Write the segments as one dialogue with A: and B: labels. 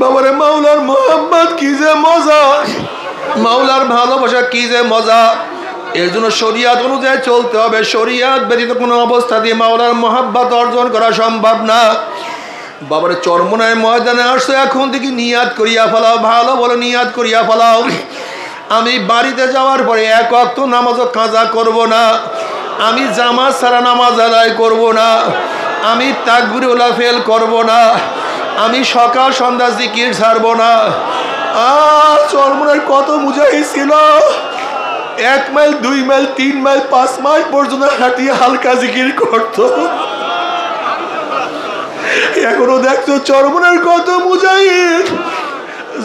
A: বাবারে মাওলার মোহাম্মত কি যে মজা, মাওলার ভালোবাসা কি যে মজা। এর জন্য শরিয়াত অনুযায়ী চলতে হবে। শরিয়াত ব্যতীত কোনো অবস্থা দিয়ে মাওলার মোহাব্বত অর্জন করা সম্ভব না। বাবারে চরমনায় ময়দানে আসছো, এখন থেকে নিয়াত করিয়া ফেলাও, ভালো বলে নিয়াত করিয়া ফেলাও। আমি বাড়িতে যাওয়ার পরে এক ওয়াক্ত নামাজও কাজা করব না, আমি জামাত ছাড়া নামাজ আদায় করব না, আমি তাকবীর ওলা ফেল করব না, আমি সকাল সন্ধ্যা জিকির ছাড়ব না। চরমনায় কত মুজাহিদ ছিল, 1 মাইল 2 মাইল 3 মাইল 5 মাইল পর্যন্ত হাঁটিয়ে হালকা জিকির করতো। এখনো দেখছো চরমনার কত মুজাহিদ,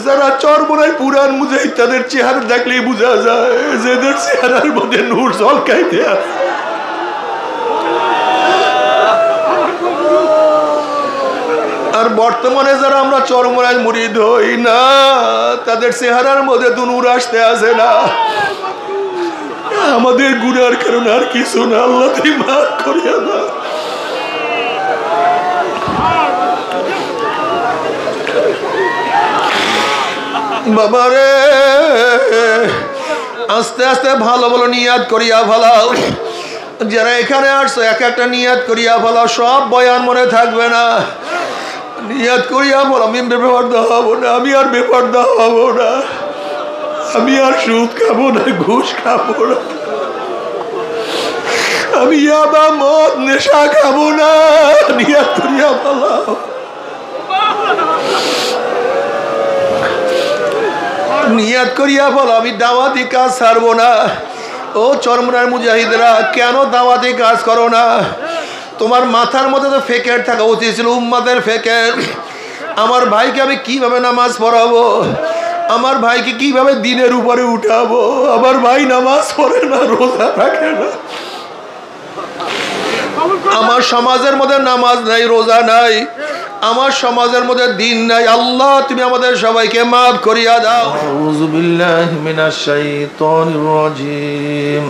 A: যারা চরমনার পুরান মুজাহিদ, তাদের চেহারা দেখলেই বোঝা যায় যেদের চেহারার মধ্যে নূর ঝলকাইতে আছে। আর বর্তমানে যারা আমরা চরমনায় মুরিদ হই না, তাদের চেহারার মধ্যে তো নূর আসতে আসে না। আমাদের গুনার কারণে আর কিছু না, আল্লাহ তুই মাফ করিয়া না। বাবারে আস্তে আস্তে ভালো ভালো নিয়াত করিয়া ফেলাও। যারা এখানে আসছো এক একটা নিয়াত করিয়া ফেলাও, সব বয়ান মনে থাকবে না। নিয়াত করিয়া বল, আমি বেপরদা হব না, আমি আর বেপরদা হব না, আমি আর সুদ খাবো না, ঘুষ খাবো না, আমি ইয়াবা মদ নেশা খাবো না। নিয়াত করিয়া ফেলাও। নিয়াত করিয়া বলো, আমি দাওয়াতি কাজ ছাড়বো না। ও চরমনার মুজাহিদরা, কেন দাওয়াতি কাজ করো না? তোমার মাথার মধ্যে তো ফেকের থাকা উচিত ছিল, উম্মাদের ফেকের। আমার ভাইকে আমি কিভাবে নামাজ পড়াবো, আমার ভাইকে কিভাবে দিনের উপরে উঠাবো। আমার ভাই নামাজ পড়ে না, রোজা রাখে না, আমার সমাজের মধ্যে নামাজ নাই, রোজা নাই, আমার সমাজের মধ্যে দিন নাই। আল্লাহ তুমি আমাদের সবাইকে মাফ করিয়া দাও। আউযু বিল্লাহি মিনাশ শাইতানির রাজীম।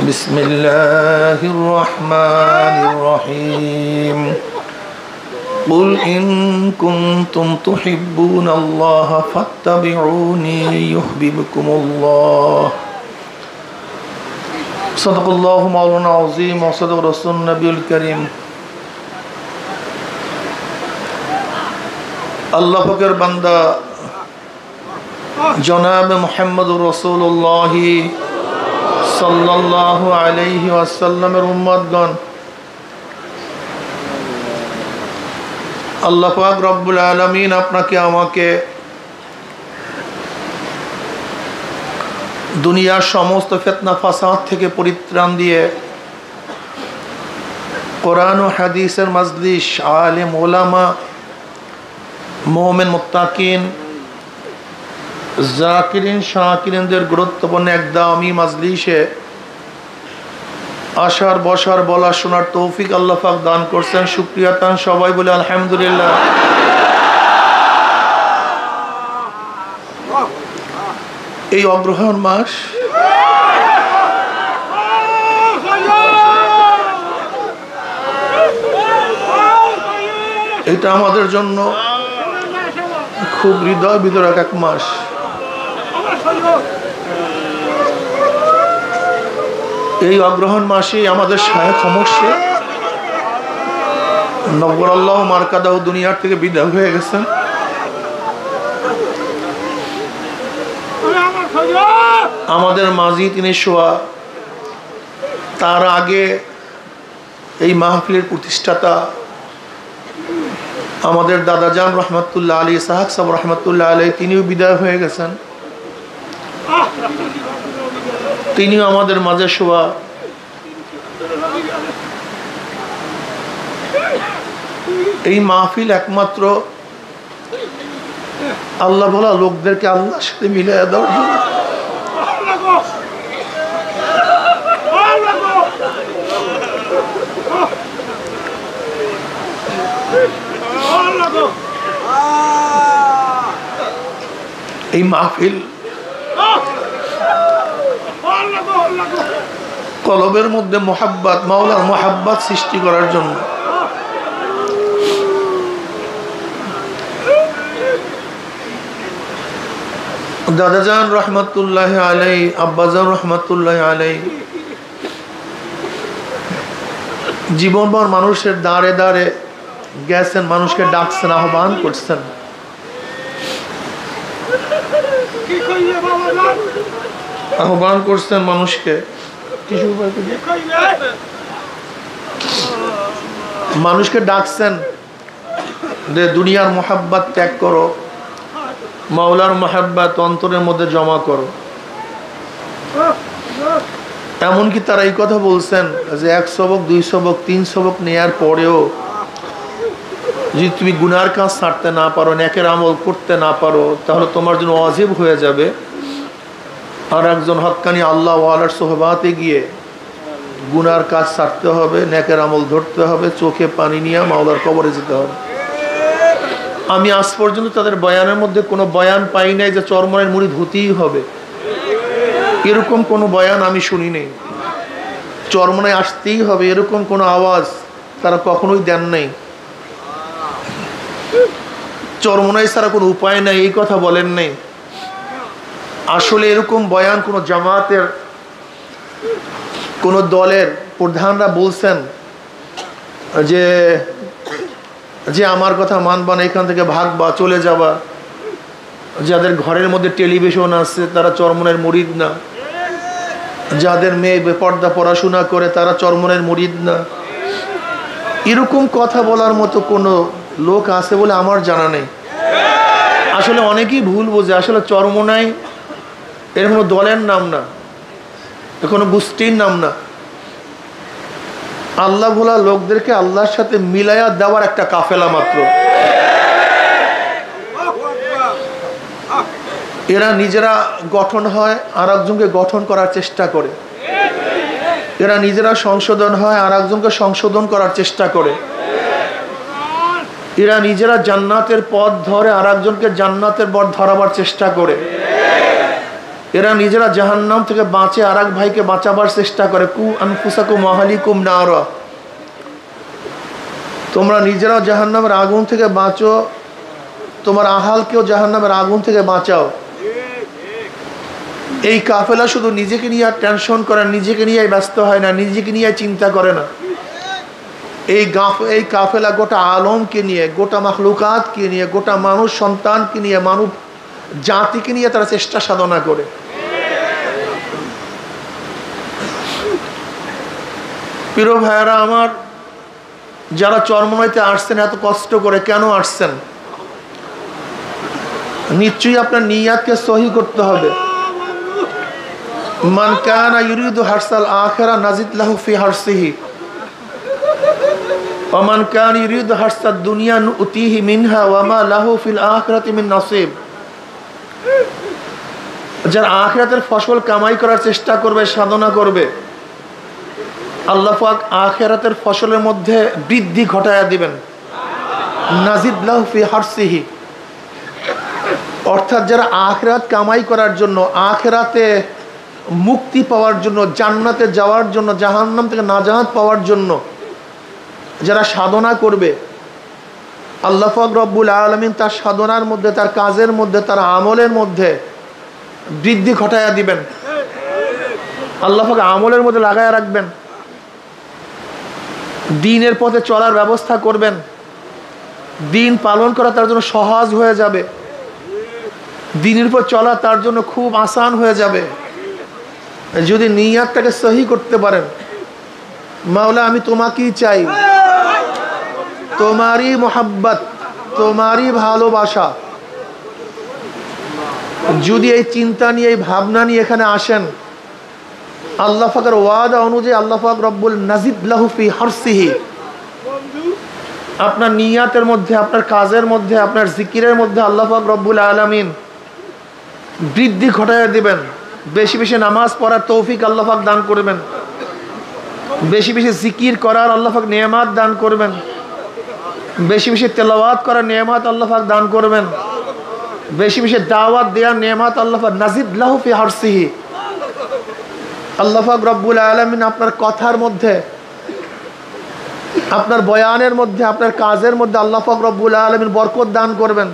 A: বিসমিল্লাহির রহমানির রহিম। কুল ইন কুনতুম তুহিব্বুনাল্লাহা ফাত্তাবিউনি ইউহিব্বুকুমুল্লাহ। সাদাকাল্লাহু মাওলানা আযীম ওয়া সাদাকা রাসূলুন নবিয়ুল কারীম। আল্লাহ পাকের বান্দা জনাব মুহাম্মদুর রাসূলুল্লাহ সাল্লাল্লাহু আলাইহি ওয়াসাল্লামের উম্মতগণ, আল্লাহ পাক রব্বুল আলামিন আপনাকে আমাকে দুনিয়ার সমস্ত ফিতনা ফাসাদ থেকে পরিত্রাণ দিয়ে কোরআন ও হাদিসের মাজলিস, আলেম ওলামা, মুমিন মুত্তাকিন, জাকিরিন শাকিরিনদের গুরুত্বপূর্ণ এক দামি মাজলিসে আসার বসার বলা শোনার তৌফিক আল্লাহ পাক দান করছেন। শুকরিয়া তান সবাই বলে আলহামদুলিল্লাহ। এই অগ্রহায়ণ মাস এটা আমাদের জন্য খুব হৃদয় বিদারক এক মাস। এই অগ্রহণ মাসে আমাদের শায়েখ মুর্শিদ নব্বরাল্লাহু মারকাদাহু দুনিয়ার থেকে বিদায় হয়ে গেছেন। আমাদের মাঝি তিনি শোয়া, তার আগে এই মাহফিলের প্রতিষ্ঠাতা আমাদের দাদাজান রহমতুল্লাহ আলী সাহাক সাহেব রহমতুল্লাহ আলী, তিনিও বিদায় হয়ে গেছেন। তিনিও আমাদের মাঝে শোয়া। এই মাহফিল একমাত্র আল্লাহ বলা লোকদেরকে আল্লাহর সাথে মিলিয়ে দেওয়ার জন্য। এই মাহফিল কলবের মধ্যে মোহাব্বত, মাওলার মোহাব্বত সৃষ্টি করার জন্য। দাদাজান রহমতুল্লাহ আলাই, আব্বাজান রহমতুল্লাহ আলাই জীবনভর মানুষের দাঁড়ে দাঁড়ে গেছেন, মানুষকে ডাকছেন, আহ্বান করছেন। আহ্বান করছেন মানুষকে, মানুষকে ডাকছেন যে দুনিয়ার মোহাব্বত ত্যাগ করো, মাওলার মোহাব্বত অন্তরের মধ্যে জমা করো। এমনকি তারা এই কথা বলছেন যে 1 সবক 2 সবক 3 সবক নেয়ার পরেও যদি তুমি গুনার কাজ ছাড়তে না পারো, নেকের আমল করতে না পারো, তাহলে তোমার জন্য ওয়াজিব হয়ে যাবে আর একজন হক্কানি আল্লাহ ওয়ালার সোহবাতে গিয়ে গুনার কাজ ছাড়তে হবে, নেকের আমল ধরতে হবে, চোখে পানি নিয়ে মাওলার কবরে যেতে হবে। আমি আজ পর্যন্ত তাদের বয়ানের মধ্যে কোনো বয়ান পাই নাই যে চরমনের মুরিদ হতেই হবে, এরকম কোনো বয়ান আমি শুনি নেই। চরমনায় আসতেই হবে এরকম কোনো আওয়াজ তারা কখনোই দেন নাই। চরমনায় ছাড়া কোনো উপায় নাই এই কথা বলেন নাই। আসলে এরকম বয়ান কোনো জামাতের কোনো দলের প্রধানরা বলছেন যে যে আমার কথা মানবা না, এখান থেকে ভাগবা, চলে যাবা, যাদের ঘরের মধ্যে টেলিভিশন আছে তারা চরমনের মুরিদ না, যাদের মেয়ে বেপর্দা পড়াশোনা করে তারা চরমনের মুরিদ না, এরকম কথা বলার মতো কোনো লোক আছে বলে আমার জানা নেই। আসলে অনেকেই ভুল বোঝে, আসলে চরমনাই এর কোনো দলের নাম না, কোনো গোষ্ঠীর নাম না। আল্লাহ ভোলা লোকদেরকে আল্লাহর সাথে মিলাইয়া দেওয়ার একটা কাফেলা মাত্র। এরা নিজেরা গঠন হয় আর একজনকে গঠন করার চেষ্টা করে, এরা নিজেরা সংশোধন হয় আর একজনকে সংশোধন করার চেষ্টা করে, এরা নিজেরা জান্নাতের পথ ধরে আর একজনকে জান্নাতের পথ ধরাবার চেষ্টা করে, এরা নিজেরা জাহান্নাম থেকে বাঁচে আর এক ভাইকে বাঁচাবার চেষ্টা করে। কু আনফুসাকুম আহলিকুম নারা, তোমরা নিজেরা জাহান্নামের আগুন থেকে বাঁচো, তোমার আহালকেও জাহান্নামের আগুন থেকে বাঁচাও। এই কাফেলা শুধু নিজেকে নিয়ে আর টেনশন করে, নিজেকে নিয়ে ব্যস্ত হয় না, নিজেকে নিয়ে চিন্তা করে না। এই কাফেলা গোটা আলমকে নিয়ে, গোটা মাখলুকাতকে নিয়ে, গোটা মানুষ সন্তানকে নিয়ে, মানব জাতিকে নিয়ে তারা চেষ্টা সাধনা করে। প্রিয় ভাইয়েরা আমার, যারা চরমনাইতে আসছেন এত কষ্ট করে কেন আসছেন? নিশ্চয়ই আপনার নিয়াতকে সহি করতে হবে। মান কানা ইউরিদু হারসাল আখিরা নাজিদ লাহু ফি হারসিহি ওয়া মান কানা ইউরিদু হারসাদ দুনিয়া নুতিহি মিনহা ওয়া মা লাহু ফিল আখিরাতি মিন নসিব। যারা আখিরাতের ফসল কামাই করার চেষ্টা করবে, সাধনা করবে, আল্লাহ পাক আখিরাতের ফসলের মধ্যে বৃদ্ধি ঘটায়া দিবেন। নাজিদ লাহু ফি হারসিহি, অর্থাৎ যারা আখিরাত কামাই করার জন্য, আখিরাতে মুক্তি পাওয়ার জন্য, জান্নাতে যাওয়ার জন্য, জাহান্নাম থেকে নাজাত পাওয়ার জন্য যারা সাধনা করবে, আল্লাহ পাক রব্বুল আলামিন তার সাধনার মধ্যে, তার কাজের মধ্যে, তার আমলের মধ্যে বৃদ্ধি ঘটায়া দিবেন। আল্লাহ পাক আমলের মধ্যে লাগায়া রাখবেন, দ্বীনের পথে চলার ব্যবস্থা করবেন, দ্বীন পালন করা তার জন্য সহজ হয়ে যাবে, দ্বীনের পর চলা তার জন্য খুব আসান হয়ে যাবে যদি নিয়াতটাকে সহি করতে পারেন। মাওলা আমি তোমাকেই চাই, তোমারই মোহাব্বত, তোমারই ভালোবাসা, যদি এই চিন্তা নিয়ে, এই ভাবনা নিয়ে এখানে আসেন, আল্লাহ পাকের ওয়াদা অনুযায়ী আল্লাহ পাক রব্বুল নাজিদ লাহু ফি হারসিহি, আপনার নিয়াতের মধ্যে, আপনার কাজের মধ্যে, আপনার জিকিরের মধ্যে আল্লাহ পাক রব্বুল আলামিন বৃদ্ধি ঘটাইয়া দিবেন। বেশি বেশি নামাজ পড়ার তৌফিক আল্লাহ পাক দান করবেন, বেশি বেশি জিকির করার আল্লাহ পাক নেয়ামত দান করবেন, বেশি বেশি তেলাওয়াত করার নেয়ামত আল্লাহ পাক দান করবেন, বেশি বেশি দাওয়াত দেওয়ার নেয়ামত আল্লাহ পাক নাজিদ লাহু ফি হারসিহি। আল্লাহ পাক রব্বুল আলামিন আপনার কথার মধ্যে, আপনার বয়ানের মধ্যে, আপনার কাজের মধ্যে আল্লাহ পাক রব্বুল আলামিন বরকত দান করবেন।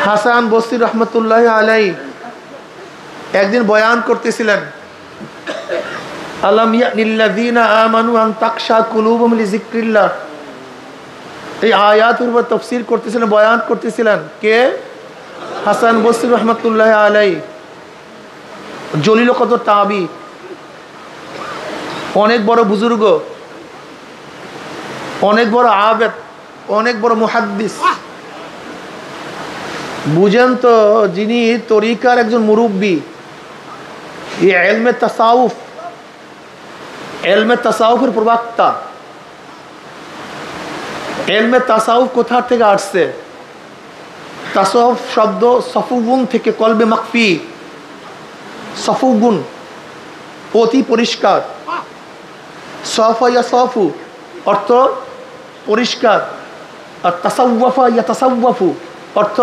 A: হাসান বসরি রহমতুল্লাহ আলাই একদিন বয়ান করতেছিলেন, আলাম ইয়ানিল্লাযীনা আমানু আন তাকশা কুলুবুহুম লিযিকরিল্লাহ, এই আয়াতের উপর তাফসীর করতেছিলেন, বয়ান করতেছিলেন। কে? হাসান বসরি রহমতুল্লাহ আলাই, জলিল কদর তাবি, অনেক বড় বুজুর্গ, অনেক বড় আবেদ, অনেক বড় মুহাদ্দিস। বুঝেন তো, যিনি তরিকার একজন মুরব্বী, এই ইলমে তাসাউফ, ইলমে তাসাউফের প্রবক্তা। ইলমে তাসাউফ কোথা থেকে আসছে? তাসাউফ শব্দ সফুগুন থেকে, কলবে মাকফি, সফুগুন অতি পরিষ্কার, সফা ইয়া সফু অর্থ পরিষ্কার, আর তাসাউফা ইয়া তাসাউফু অর্থ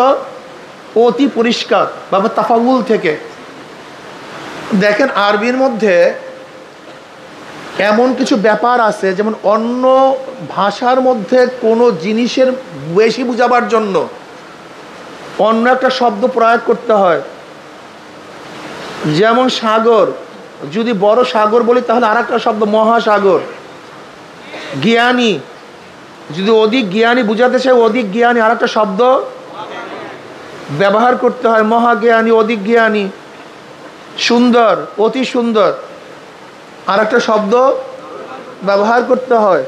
A: অতি পরিষ্কার, বা তাফাউল থেকে। দেখেন আরবির মধ্যে এমন কিছু ব্যাপার আছে, যেমন অন্য ভাষার মধ্যে কোনো জিনিসের বেশি বুঝাবার জন্য অন্য একটা শব্দ প্রয়োগ করতে হয়। যেমন সাগর, যদি বড় সাগর বলি তাহলে আর একটা শব্দ মহাসাগর। জ্ঞানী, যদি অধিক জ্ঞানী বুঝাতে চাই, অধিক জ্ঞানী আর একটা শব্দ ব্যবহার করতে হয়, মহাজ্ঞানী, অধিক জ্ঞানী। সুন্দর, অতি সুন্দর, আর একটা শব্দ ব্যবহার করতে হয়।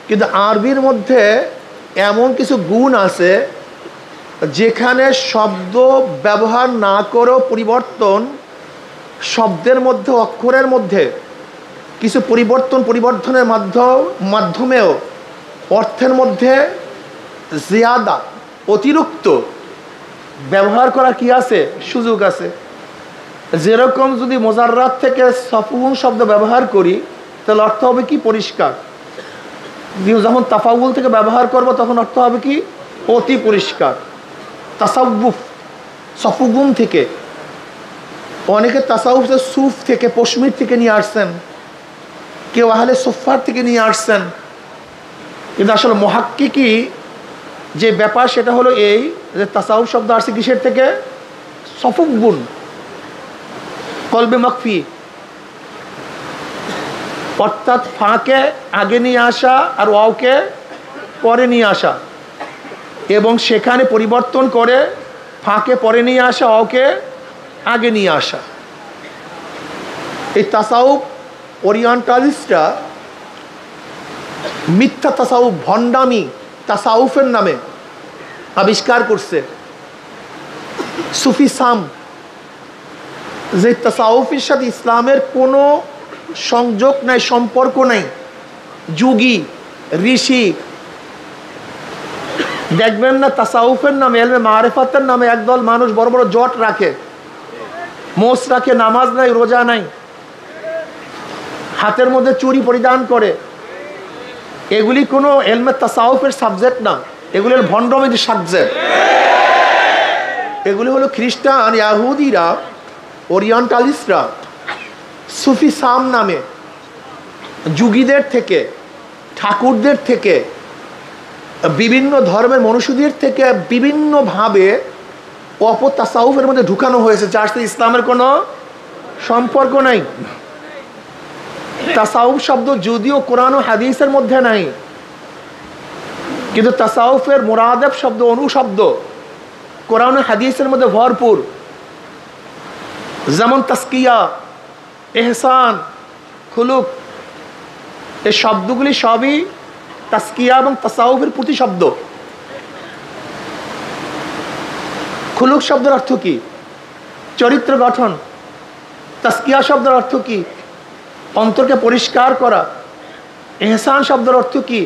A: কিন্তু আরবির মধ্যে এমন কিছু গুণ আছে যেখানে শব্দ ব্যবহার না করেও পরিবর্তন, শব্দের মধ্যে, অক্ষরের মধ্যে কিছু পরিবর্ধনের মাধ্যমেও অর্থের মধ্যে জিয়াদা, অতিরিক্ত ব্যবহার করা কি আছে, সুযোগ আছে। যেরকম যদি মোজাররাত থেকে সফুন শব্দ ব্যবহার করি তাহলে অর্থ হবে কি, পরিষ্কার। যখন তাফাউল থেকে ব্যবহার করব তখন অর্থ হবে কি, অতি পরিষ্কার। তাসাউফ সফুগুন থেকে, অনেকে তাসাউফ সুফ থেকে, পশমির থেকে নিয়ে আসছেন, কেউ আহলে সুফার থেকে নিয়ে আসছেন। কিন্তু আসলে মুহাক্কিকি যে ব্যাপার সেটা হলো এই যে তাসাউফ শব্দ আসছে কিসের থেকে? সফুগুন, কলবে মাকফি, অর্থাৎ ফাঁকে আগে নিয়ে আসা আর ওয়াওকে পরে নিয়ে আসা, এবং সেখানে পরিবর্তন করে ফাঁকে পরে নিয়ে আসা, ওয়াওকে আগে নিয়ে আসা। এই তাসাউফ ওরিয়েন্টালিস্টরা মিথ্যা তাসাউফ, ভণ্ডামি তাসাউফের নামে আবিষ্কার করছে। সুফিসাম, যে তাসাউফের সাথে ইসলামের কোনো সংযোগ নাই, সম্পর্ক নাই। যুগী, ঋষি, দেখবেন না তাসাউফের নামে, ইলমে মারিফাতের নামে একদল মানুষ বড় বড় জট রাখে, মোষ রাখে, নামাজ নাই, রোজা নাই, হাতের মধ্যে চুড়ি পরিধান করে। এগুলি কোনো ইলমে তাসাউফের সাবজেক্ট না, এগুলি হলো ভণ্ডামির সাবজেক্ট। এগুলি হলো খ্রিস্টান, ইয়াহুদিরা, ওরিয়েন্টালিস্টরা সুফিসাম নামে যুগীদের থেকে, ঠাকুরদের থেকে, বিভিন্ন ধর্মের মনুষ্যদের থেকে বিভিন্নভাবে অপতাসাউফের মধ্যে ঢুকানো হয়েছে, যার সাথে ইসলামের কোনো সম্পর্ক নাই। তাসাউফ শব্দ যদিও কোরআন ও হাদিসের মধ্যে নাই, কিন্তু তাসাউফের মুরাদেব শব্দ, অনুশব্দ কোরআন ও হাদিসের মধ্যে ভরপুর। যেমন তাসকিয়া, এহসান, খুলুক, এই শব্দগুলি সবই তাসকিয়া এবং তাসাউফের প্রতিশব্দ। খুলুক শব্দের অর্থ কি? চরিত্র গঠন। তাসকিয়া শব্দের অর্থ কি? অন্তরকে পরিষ্কার করা। এহসান শব্দের অর্থ কি?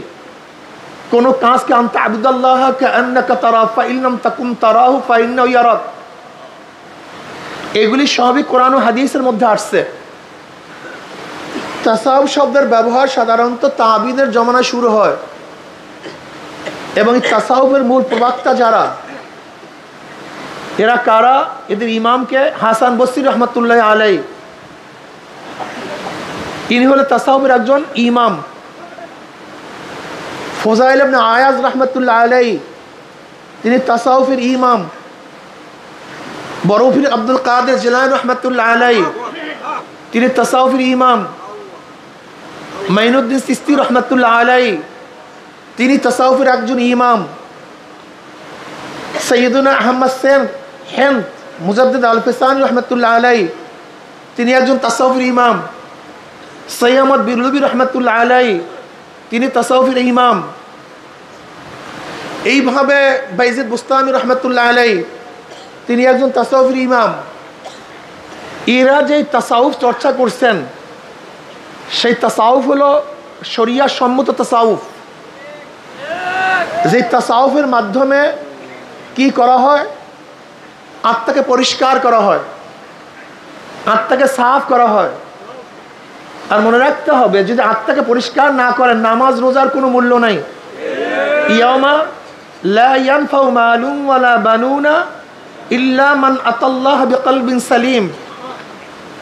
A: কোনো কাজকে আনতা আবুদাল্লাহ কাআন্নাকা তারা ফাইন লাম তাকুন তারাহু ফাইন্নাহু ইয়ারাক। এগুলি সবই কোরআন ও হাদিসের মধ্যে আসছে। তাসাউফ শব্দের ব্যবহার সাধারণত তাবিনের জমানায় শুরু হয়, এবং তাসাউফের মূল প্রবক্তা যারা, এরা কারা? এদের ইমামকে হাসান বসরি রহমতুল্লাহ আলাই, ইনি হলেন তাসাউফের একজন ইমাম। ফজাইল ইবনে আয়াজ রহমতুল্লাহ আলাই, তিনি তাসাউফের ইমাম। বড় পীর আব্দুল কাদের জিলানী রহমাতুল্লাহ আলাইহি তিনি তাসাউফের ইমাম। মাইনুদ্দিন চিশতি রহমাতুল্লাহ আলাইহি তিনি তাসাউফের একজন ইমাম। সৈয়দুনা আহমদ সেন হেন্দ মুজাদ্দিদ আল ফিসানি রহমাতুল্লাহ আলাইহি তিনি একজন তাসাউফের ইমাম। সৈয়দ আহমদ বিরলুবি রহমাতুল্লাহ আলাইহি তিনি তাসাউফের ইমাম। এইভাবে বাইজিদ বুস্তামি রহমাতুল্লাহ আলাইহি তিনি একজন তাসাউফের ইমাম। এরা যে তাসাউফ চর্চা করছেন সেই তাসাউফ হলো শরিয়া সম্মত তাসাউফ। যে তাসাউফের মাধ্যমে কি করা হয়, আত্মাকে পরিষ্কার করা হয়, আত্মাকে সাফ করা হয়। আর মনে রাখতে হবে যদি আত্মাকে পরিষ্কার না করেন নামাজ রোজার কোনো মূল্য নাই। ইয়াউমা লা ইয়ানফাউ মালুন ওয়ালা বানুনা ইল্লা মান আতাল্লাহ বিকলবিন সালিম।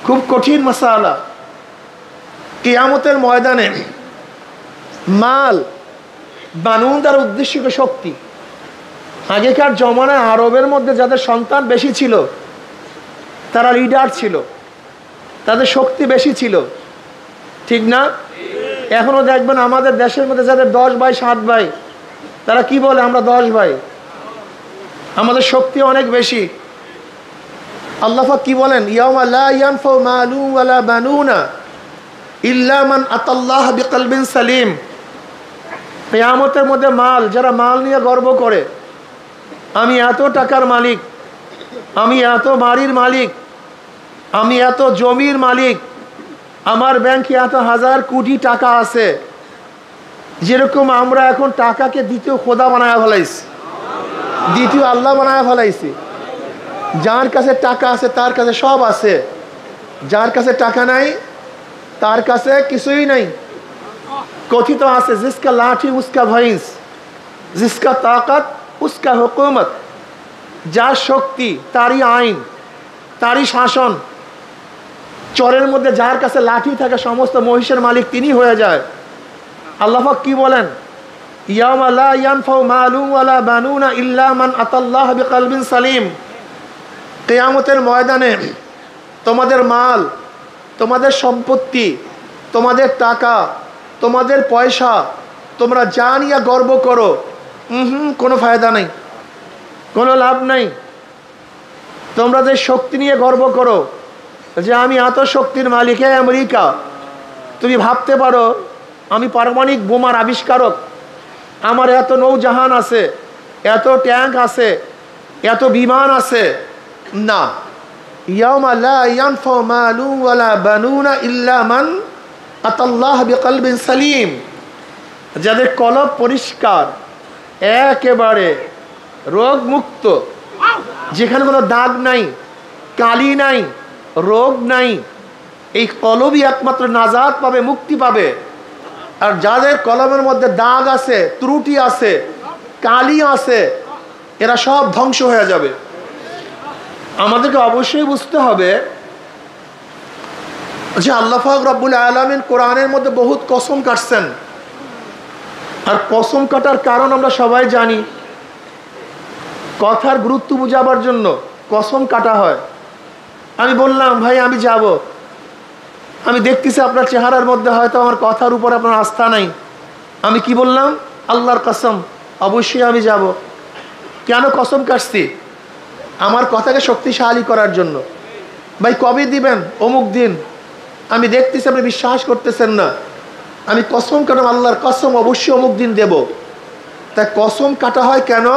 A: খুব কঠিন মাসালা। কিয়ামতের ময়দানে মাল বানুন দ্বারা উদ্দেশ্য শক্তি। আগেকার জমানায় আরবের মধ্যে যাদের সন্তান বেশি ছিল তারা লিডার ছিল, তাদের শক্তি বেশি ছিল, ঠিক না? এখনো দেখবেন আমাদের দেশের মধ্যে যাদের 10 ভাই 7 ভাই তারা কি বলে আমরা 10 ভাই, আমাদের শক্তি অনেক বেশি। আল্লাহ পাক কি বলেন, ইয়াউমা লা ইয়ানফাউ মালুন ওয়ালা বানুনা ইল্লা মান আতাল্লাহ বিকলবিন সালিম। কিয়ামতের মধ্যে মাল, যারা মাল নিয়ে গর্ব করে আমি এত টাকার মালিক, আমি এত বাড়ির মালিক, আমি এত জমির মালিক, আমার ব্যাংকে এত হাজার কোটি টাকা আছে। যেরকম আমরা এখন টাকাকে দ্বিতীয় খোদা বানায় ফেলাইছি, দ্বিতীয় আল্লাহ বানায় ফেলাইছি। যার কাছে টাকা আছে তার কাছে সব আছে, যার কাছে টাকা নাই তার কাছে কিছুই নাই। কথিত আছে জিসকা লাঠি উসকা ভৈंस, জিসকা তাকত উসকা হুকুমত। যার শক্তি তারই আইন, তারই শাসন। চরের মধ্যে যার কাছে লাঠি থাকে সমস্ত মহিষের মালিক তিনি হয়ে যায়। আল্লাহ পাক কি বলেন, ইয়াউমা লা ইয়ানফাউ মালুন ওয়ালা বানুনা ইল্লা মান আতাল্লাহ বিকলবিন সালিম। কিয়ামতের ময়দানে তোমাদের মাল, তোমাদের সম্পত্তি, তোমাদের টাকা, তোমাদের পয়সা তোমরা যা নিয়ে গর্ব করো কোনো ফায়দা নেই, কোনো লাভ নেই। তোমরা যে শক্তি নিয়ে গর্ব করো যে আমি এত শক্তির মালিক, হে আমেরিকা তুমি ভাবতে পারো আমি পারমাণবিক বোমার আবিষ্কারক, আমার এত নৌজাহান আছে, এত ট্যাঙ্ক আছে, এত বিমান আছে। না, ইয়াউমা লা ইয়ানফাউ মালুন ওয়ালা বানুনা ইল্লা মান আতাল্লাহ বিকলবিন সালিম। যাদের কলব পরিষ্কার, একেবারে রোগ মুক্ত, যেখানে কোনো দাগ নাই, কালি নাই, রোগ নাই, এই কলবই একমাত্র নাজাত পাবে, মুক্তি পাবে। আর যাদের কলমের মধ্যে দাগ আছে, ত্রুটি আছে, কালি আছে, এরা সব ধ্বংস হয়ে যাবে। আমাদেরকে অবশ্যই বুঝতে হবে যে আল্লাহ পাক রব্বুল আলামিন কোরআনের মধ্যে বহুত কসম কাটছেন। আর কসম কাটার কারণ আমরা সবাই জানি। কথার গুরুত্ব বুঝাবার জন্য কসম কাটা হয়। আমি বললাম ভাই আমি যাব, আমি দেখতেছি আপনার চেহারার মধ্যে হয়তো আমার কথার উপর আপনার আস্থা নাই। আমি কি বললাম, আল্লাহর কসম অবশ্যই আমি যাব। কেন কসম কাটছি? আমার কথাকে শক্তিশালী করার জন্য। ভাই কবে দিবেন? অমুক দিন। আমি দেখতেছি আপনি বিশ্বাস করতেছেন না, আমি কসম কাটাম, আল্লাহর কসম অবশ্যই অমুক দিন দেব। তাই কসম কাটা হয় কেন?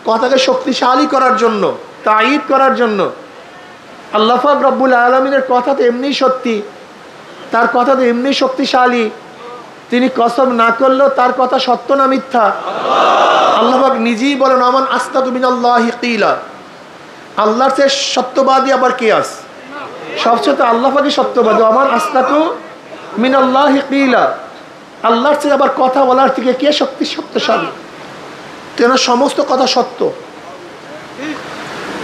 A: কথাকে শক্তিশালী করার জন্য, তাঈদ করার জন্য। আল্লাহ পাক রব্বুল আলামিনের কথা তো এমনি সত্যি, তার কথা তো এমনি শক্তিশালী। তিনি কসম না করলেও তার কথা সত্য না মিথ্যা? আল্লাহ পাক নিজেই বলেন, আমান আস্তাতু মিনাল্লাহি কিলা। আল্লাহর চেয়ে সত্যবাদী আবার কে আছে? সবচেয়ে আল্লাহ পাকই সত্যবাদী। আমান আস্তাতু মিনাল্লাহি কিলা। আল্লাহর চেয়ে আবার কথা বলার থেকে কে শক্তিশালী? তেনার সমস্ত কথা সত্য,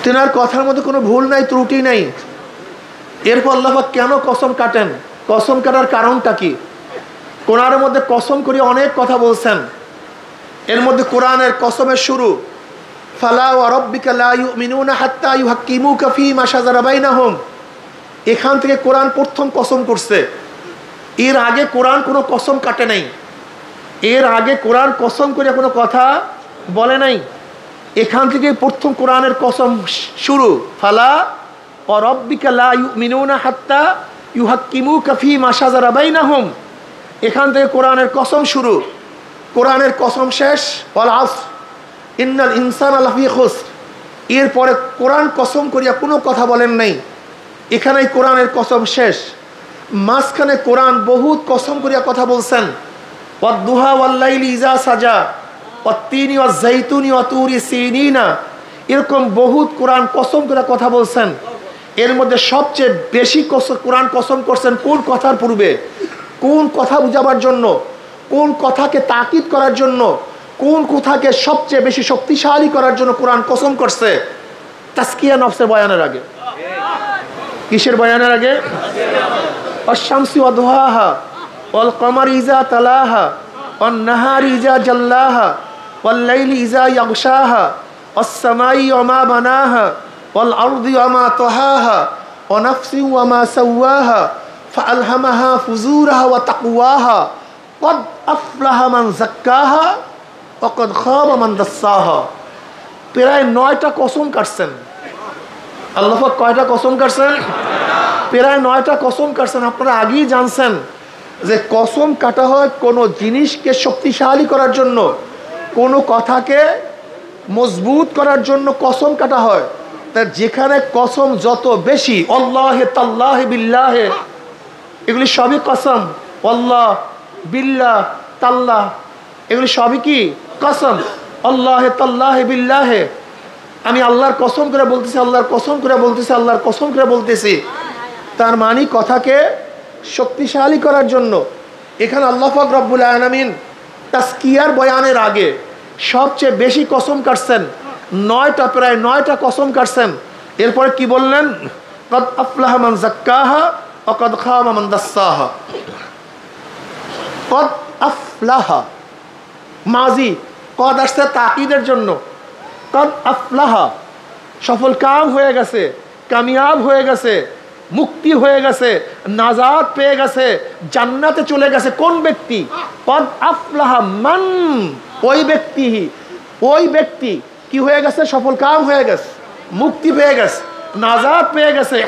A: তেনার কথার মধ্যে কোনো ভুল নাই, ত্রুটি নাই। এরপর আল্লাহ পাক কেন কসম কাটেন? কসম কাটার কারণটা কি? কোরআনের মধ্যে কসম করে অনেক কথা বলছেন। এর মধ্যে কোরআনের কসমের শুরু ফালা ওয়া রাব্বিকা লা ইউমিনুনা হাত্তা ইউহাক্কিমুকা ফীমা শাজারা বাইনাহুম। এখান থেকে কোরআন প্রথম কসম করছে। এর আগে কোরআন কোনো কসম কাটে নাই, এর আগে কোরআন কসম করে কোনো কথা বলে নাই। এখান থেকে প্রথম কোরআনের কসম শুরু। ফালা ওয়া রাব্বিকা লা ইউমিনুনা হাত্তা ইউহাক্কিমুকা ফীমা শাজারা বাইনাহুম। এখান থেকে কোরআনের কসম শুরু, কোরআনের কসম শেষ। ওয়াল আসর ইন্নাল ইনসানা লাফি খুসর। এরপরে কোরআন কসম করিয়া কোনো কথা বলেন নাই, এখানেই কোরআনের কসম শেষ। মাঝখানে কোরআন বহুত কসম করিয়া কথা বলছেন। ওয়াদ-দুহা ওয়াল-লাইলি ইযা সাজা ওয়াত-তিনি ওয়াজ-যাইতুনি ওয়া তুরি সিনিনা। এরকম বহুত কোরআন কসম করে কথা বলছেন। এর মধ্যে সবচেয়ে বেশি কোরআন কসম করছেন কোন কথার পূর্বে, কোন কথা বুঝাবার জন্য, কোন কথাকে তাকিদ করার জন্য, কোন কথাকে সবচেয়ে বেশি শক্তিশালী করার জন্য কোরআন কসম করছে? তাসকিয়া নফসের বয়ানের আগে। কিসের বয়ানের আগে? আশ-শামসি ওয়া দুহাহা ওয়াল কমারি ইযা তালাহা ওয়ান নাহারি ইযা জাল্লাহা ওয়াল লাইলি ইযা ইয়াগশাহা ওয়াস সামাই ওয়া মা বানাহা ওয়াল আরদি ওয়া মা তাহাহা ওয়া নাফসি ওয়া মা সাওয়াহা ফাআলহামাহা ফুজুরাহা ওয়া তাকওয়াহা ক্বাদ আফলাহা মান যাক্কাহা ওয়া ক্বাদ খাবা মান দাসসাহা। প্রায় 9টা কসম কাটছেন। আল্লাহ পাক কয়টা কসম কাটছেন? প্রায় 9টা কসম কাটছেন। আপনারা আগেই জানছেন যে কসম কাটা হয় কোনো জিনিসকে শক্তিশালী করার জন্য, কোনো কথাকে মজবুত করার জন্য কসম কাটা হয়। তার যেখানে কসম যত বেশি, আল্লাহে তাল্লাহে বিল্লাহে, এগুলি সবই কসম। আল্লাহ, বিল্লাহ, তাল্লাহ, এগুলি সবই কি কসম। আল্লাহে তাল্লাহে বিল্লাহে, আমি আল্লাহর কসম করে বলতেছি, আল্লাহর কসম করে বলতেছি, আল্লাহর কসম করে বলতেছি। তার মানে কথাকে শক্তিশালী করার জন্য। এখানে আল্লাহ পাক রব্বুল আলামিন তাসকিয়ার বয়ানের আগে সবচেয়ে বেশি কসম কাটছেন। 9টা, প্রায় 9টা কসম কাটছেন। এরপরে কি বললেন? ক্বাদ আফলাহা মান যাক্কাহা ওয়া ক্বাদ খাবা মান দাসসাহা। ক্বাদ আফলাহা মাজি, ক্বাদ আসছে তাকিদের জন্য। ক্বাদ আফলাহা সফল কাম হয়ে গেছে, কামিয়াব হয়ে গেছে, মুক্তি হয়ে গেছে, নাজাত পেয়ে গেছে, জান্নাতে চলে গেছে। কোন ব্যক্তি? ক্বাদ আফলাহা মান, ওই ব্যক্তি, ওই ব্যক্তি কি হয়ে গেছে? সফল কাম হয়ে গেছে, মুক্তি পেয়ে গেছে, নাজাত পেয়ে গেছে।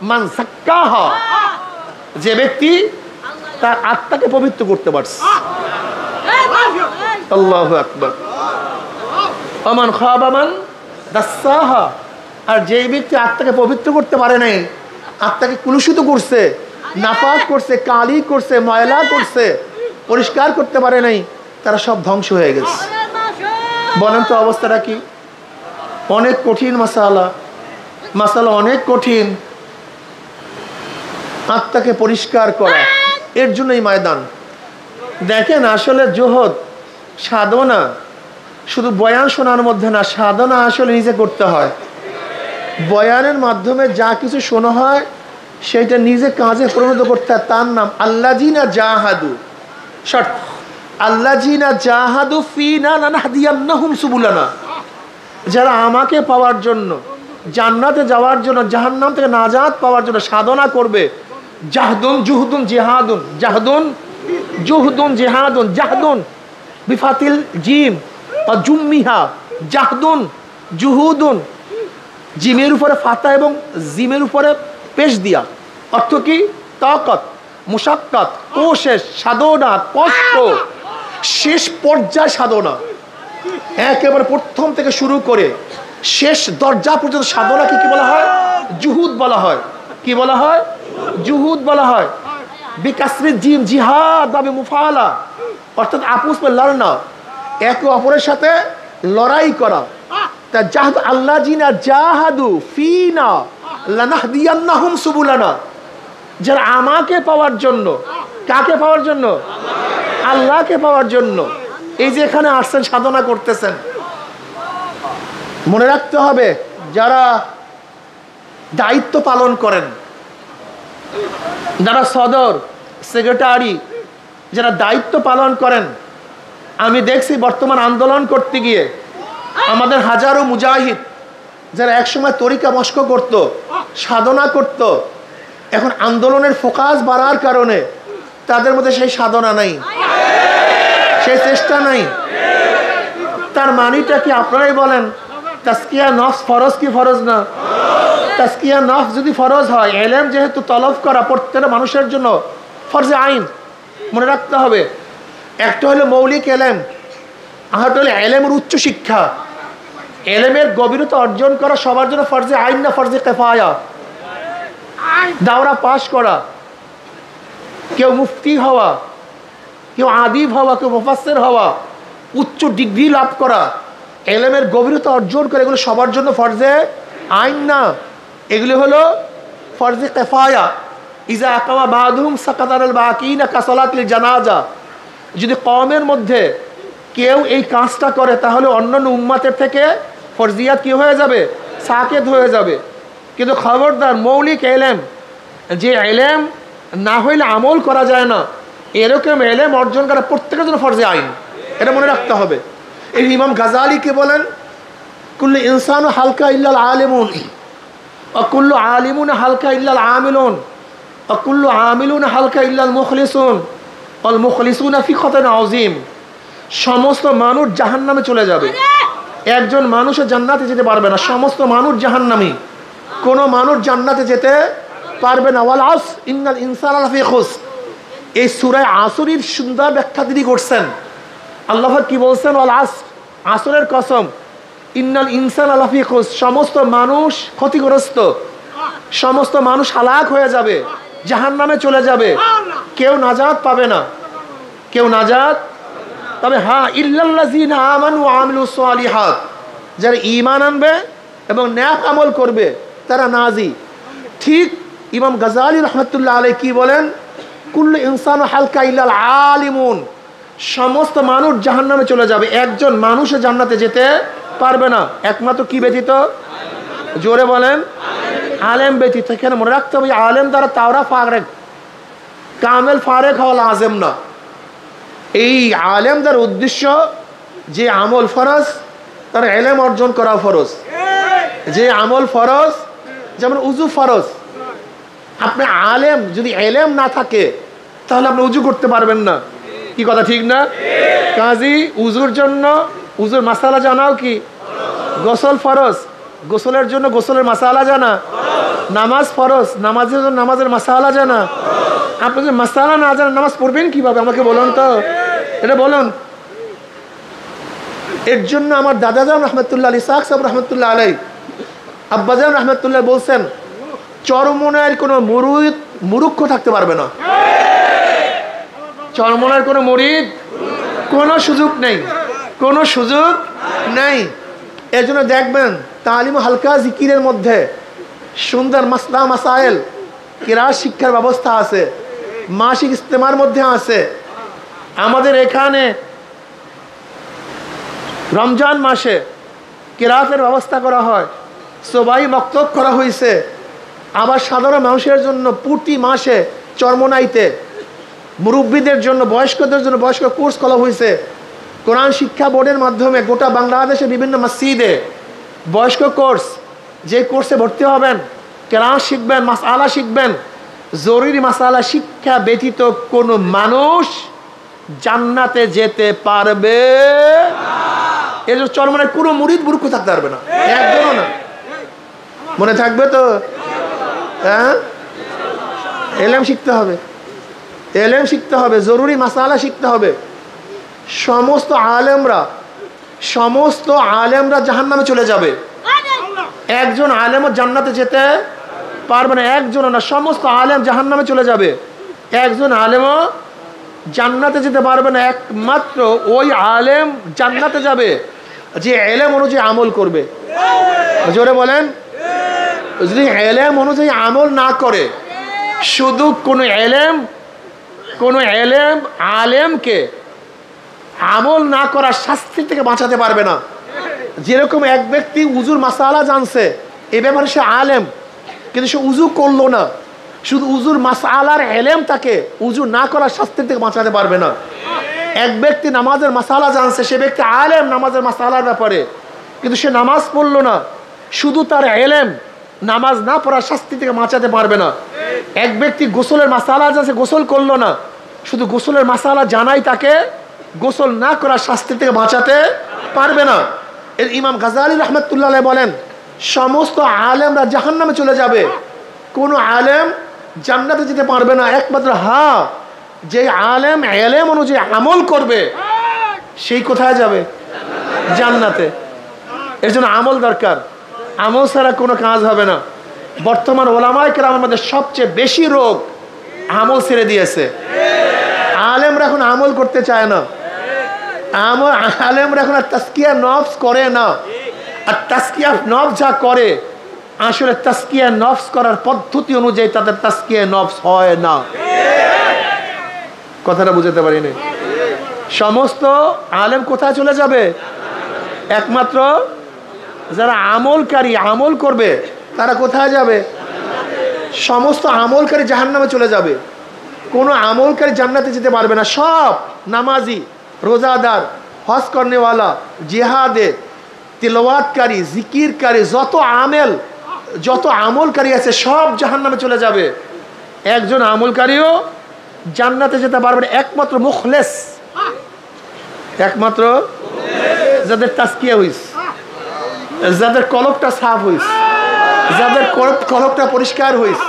A: মান যাক্কাহা, যে ব্যক্তি তার আত্মাকে পবিত্র করতে পারছে। আল্লাহু আকবার। ওমান খাবা মান দাসসাহা, আর যেই ব্যক্তি আত্মাকে পবিত্র করতে পারে নাই, আত্মাকে কুলুষিত করছে, নাপাক করছে, কালি করছে, ময়লা করছে, পরিষ্কার করতে পারে নাই, তারা সব ধ্বংস হয়ে গেছে। বলেন তো অবস্থাটা কি? অনেক কঠিন মাসালা, মাসালা অনেক কঠিন। আত্মাকে পরিষ্কার করা, এর জন্যই ময়দান। দেখেন আসলে জোহদ, সাধনা শুধু বয়ান শোনার মধ্যে না, সাধনা আসলে নিজে করতে হয়। বয়ানের মাধ্যমে যা কিছু শোনা হয় সেটা নিজে কাজে পরিণত করতে হয়। তার নাম আল্লাযিনা জাহাদু। শর্ত, আল্লাযিনা জাহাদু ফিনা লানাহদিয়ান্নাহুম সুবুলানা। যারা আমাকে পাওয়ার জন্য, জান্নাতে যাওয়ার জন্য, জাহান্নাম থেকে নাজাত পাওয়ার জন্য সাধনা করবে। জাহদুন জুহদুন জিহাদুন, জাহদুন জুহদুন জিহাদুন, জাহদুন বিফাতিল জিম বা জুম্মিহা, জাহদুন জুহুদুন, জিমের উপরে ফাতা এবং জিমের উপরে পেশ দিয়া। অর্থ কি? তাকাত, মুশাক্কাত, কোশেষ, সাধনা, কষ্ট, শেষ পর্যায় সাধনা। একেবারে প্রথম থেকে শুরু করে শেষ দরজা পর্যন্ত সাধনাকে কি বলা হয়? জুহুদ বলা হয়। কি বলা হয়? জুহুদ বলা হয়। বিকাসরি জিম, জিহাদ বা মুফালা, অর্থাৎ আপুস পে লড়না, একে অপরের সাথে লড়াই করা। তা জাহাদ, আল্লাযিনা জাহাদু ফিনা লানাহদিয়ান্নাহুম সুবুলানা, যারা আমাকে পাওয়ার জন্য, কাকে পাওয়ার জন্য? আল্লাহকে পাওয়ার জন্য এই যে এখানে আসছেন, সাধনা করতেছেন। মনে রাখতে হবে, যারা দায়িত্ব পালন করেন, যারা সদর, সেক্রেটারি, যারা দায়িত্ব পালন করেন, আমি দেখছি বর্তমান আন্দোলন করতে গিয়ে আমাদের হাজারো মুজাহিদ যারা একসময় তরিকা মস্ক করত, সাধনা করত, এখন আন্দোলনের ফোকাস বাড়ার কারণে তাদের মধ্যে সেই সাধনা নাই, সেই চেষ্টা নাই। তার মানিটা কি আপনারাই বলেন? তাসকিয়া নফস ফরজ কি ফরজ না? তাসকিয়া নফস যদি ফরজ হয়, এলেম যেহেতু তলব করা প্রত্যেকটা মানুষের জন্য ফরজে আইন, মনে রাখতে হবে। একটা হলো মৌলিক এলেম, আরেকটা হলো এলেমের উচ্চ শিক্ষা। এলেমের গভীরতা অর্জন করা সবার জন্য ফরজে আইন না ফরজে কিফায়া। দাওরা পাশ করা, কেউ মুফতি হওয়া, কেউ আদিব হওয়া, কেউ মুফাসসির হওয়া, উচ্চ ডিগ্রি লাভ করা, এলেমের গভীরতা অর্জন করে, এগুলো সবার জন্য ফরজে আইন না, এগুলি হলো ফরজে কিফায়া। ইজা আকামা বাদুহুম সাকাতাল বাকিনা কাসালাতিল জানাজা। যদি কওমের মধ্যে কেউ এই কাজটা করে তাহলে অন্যান্য উম্মাতের থেকে ফরজিয়াত কি হয়ে যাবে? সাকেত হয়ে যাবে। কিন্তু খবরদার, মৌলিক এলেম, যে এলেম না হইলে আমল করা যায় না, এরকম এলেম অর্জন করা প্রত্যেকের জন্য ফরজে আইন, এটা মনে রাখতে হবে। এই ইমাম গাজালিকে বলেন, কুল্লু ইনসানু হালকা ইল্লাল আলিমুন ওয়া কুল্লু আলিমুন হালকা ইল্লাল আমিলুন ওয়া কুল্লু আমিলুন হালকা ইল্লাল মুখলিসুন ওয়াল মুখলিসুনা ফি খাতান আযীম। সমস্ত মানুষ জাহান্নামে চলে যাবে, একজন মানুষও জান্নাতে যেতে পারবে না। সমস্ত মানুষ জাহান্নামী, কোনো মানুষ জান্নাতে যেতে পারবে না। ওয়াল আসর ইন্নাল ইনসানা লাফি খুসর। এই সূরা আসরের সুন্দর ব্যাখ্যা তিনি করছেন। আল্লাহ কি বলছেন? ওয়াল আসর, আসরের কসম, ইন্নাল ইনসানা লাফি খুসর, সমস্ত মানুষ ক্ষতিগ্রস্ত, সমস্ত মানুষ হালাক হয়ে যাবে, জাহান্নামে চলে যাবে, কেউ নাজাত পাবে না, কেউ নাজাত। তবে হ্যাঁ, ইল্লাল্লাযীনা আমানু ওয়া আমিলুস সালিহাত, যারা ঈমান আনবে এবং নেক আমল করবে তারা নাজি। ঠিক ইমাম গাজালি রাহমাতুল্লাহ আলাইহি কি বলেন? কুল্লু ইনসানু হালকা ইল্লাল আলিমুন, সমস্ত মানুষ জাহান্নামে চলে যাবে, একজন মানুষও জান্নাতে যেতে পারবে না, একমাত্র কি ব্যতীত? জোরে বলেন, আলেম ব্যতীত। এখানে মনে রাখতে হবে, আলেম দ্বারা তাওরা ফারেক, কামেল ফারেক হওয়া লাজেম না। এই আলেম দ্বারা উদ্দেশ্য যে আমল ফরজ তার এলেম অর্জন করা ফরজ। যে আমল ফরজ, যেমন উজু ফরজ, আপনি আলেম যদি এলেম না থাকে তাহলে আপনি উজু করতে পারবেন না। কি কথা ঠিক না? কাজী উজুর জন্য উজুর মাসালা জানাও কি? গোসল ফরজ, গোসলের জন্য গোসলের মাসালা জানা। নামাজ ফরজ, নামাজের জন্য নামাজের মাসালা জানা। আপনি যদি মাসালা না জানেন নামাজ পড়বেন কিভাবে? আমাকে বলুন তো, এটা বলুন। এর জন্য আমার দাদাজান রহমতুল্লাহ আলী, ইসহাক সাহেব রহমতুল্লাহ আলাই, আব্বাজান রহমতুল্লাহ বলছেন, চরমনায়ের কোনো মুরুক্ষ থাকতে পারবে না। চরমনায়ের কোনো মুরিদ কোনো সুযোগ নেই, কোনো সুযোগ নেই। এর জন্য দেখবেন তালিম হালকা জিকিরের মধ্যে সুন্দর মাসলা মাসাইল কিরাত শিক্ষার ব্যবস্থা আছে, মাসিক ইস্তেমার মধ্যে আছে। আমাদের এখানে রমজান মাসে কিরাতের ব্যবস্থা করা হয়, সবাই মক্তব করা হয়েছে। আবার সাধারণ মানুষের জন্য প্রতি মাসে চরমনাইতে মুরব্বীদের জন্য, বয়স্কদের জন্য বয়স্ক কোর্স করা হয়েছে। কোরআন শিক্ষা বোর্ডের মাধ্যমে গোটা বাংলাদেশে বিভিন্ন মসজিদে বয়স্ক কোর্স, যে কোর্সে ভর্তি হবেন, কেরাত শিখবেন, মাসআলা শিখবেন। জরুরি মাসআলা শিক্ষা ব্যতীত কোনো মানুষ জান্নাতে যেতে পারবে এর জন্য চরমনায় কোনো মুরিদ বুরুক্ষ থাকতে পারবে না, একজনও না। মনে থাকবে তো? হ্যাঁ, এলেম শিখতে হবে, এলেম শিখতে হবে, জরুরি মাসআলা শিখতে হবে। সমস্ত আলেমরা জাহান্নামে চলে যাবে, একজন আলেমও জান্নাতে যেতে পারবে না, একজনও না। সমস্ত আলেম জাহান্নামে চলে যাবে, একজন আলেমও জান্নাতে যেতে পারবে না। একমাত্র ওই আলেম জান্নাতে যাবে যে এলেম অনুযায়ী আমল করবে। জোরে বলেন। যদি এলেম অনুযায়ী আমল না করে, শুধু কোনো এলেম আলেমকে আমল না করার শাস্তি থেকে বাঁচাতে পারবে না। যেরকম এক ব্যক্তি উজুর মাসালা জানছে, এ ব্যাপারে সে আলেম, কিন্তু সে উজু করলো না, শুধু উজুর মাসালার এলেম তাকে উজু না করার শাস্তি থেকে বাঁচাতে পারবে না। এক ব্যক্তি নামাজের মাসালা জানছে, সে ব্যক্তি আলেম নামাজের মাসালার ব্যাপারে,
B: কিন্তু সে নামাজ পড়লো না, শুধু তার এলেম নামাজ না পড়ার শাস্তি থেকে বাঁচাতে পারবে না। এক ব্যক্তি গোসলের মাসালা আছে, গোসল করলো না, শুধু গোসলের মাসালা জানাই তাকে গোসল না করার শাস্তি থেকে বাঁচাতে পারবে না। এর ইমাম গাজালি রহমতুল্লাহ বলেন, সমস্ত আলেমরা জাহান্নামে চলে যাবে, কোনো আলেম জান্নাতে যেতে পারবে না। একমাত্র যে আলেম এলেম অনুযায়ী আমল করবে সেই কোথায় যাবে? জান্নাতে। এর জন্য আমল দরকার, আমল ছাড়া কোনো কাজ হবে না। বর্তমান ওলামায়ে কেরামের মধ্যে সবচেয়ে বেশি রোগ আমল ছেড়ে দিয়েছে। আলেমরা এখন আমল করতে চায় না, আলেমরা এখন আর তাসকিয়া নফস করে না। আর তাসকিয়া নফস যা করে, আসলে তাসকিয়া নফস করার পদ্ধতি অনুযায়ী তাদের তাসকিয়া নফস হয় না। কথাটা বুঝতে পারিনি। সমস্ত আলেম কোথায় চলে যাবে? একমাত্র যারা আমলকারী, আমল করবে তারা কোথায় যাবে? সমস্ত আমলকারী জাহান্নামে চলে যাবে, কোনো আমলকারী জান্নাতে যেতে পারবে না। সব নামাজি, রোজাদার, হজ করনেওয়ালা, জিহাদে, তিলাওয়াতকারী, জিকিরকারী, যত আমলকারী আছে সব জাহান্নামে চলে যাবে। একজন আমলকারীও জান্নাতে যেতে পারবে না, একমাত্র মুখলেস, একমাত্র যাদের তাসকিয়া হইস, যাদের কলবটা সাফ হইস, যাদের কলবটা পরিষ্কার হইস,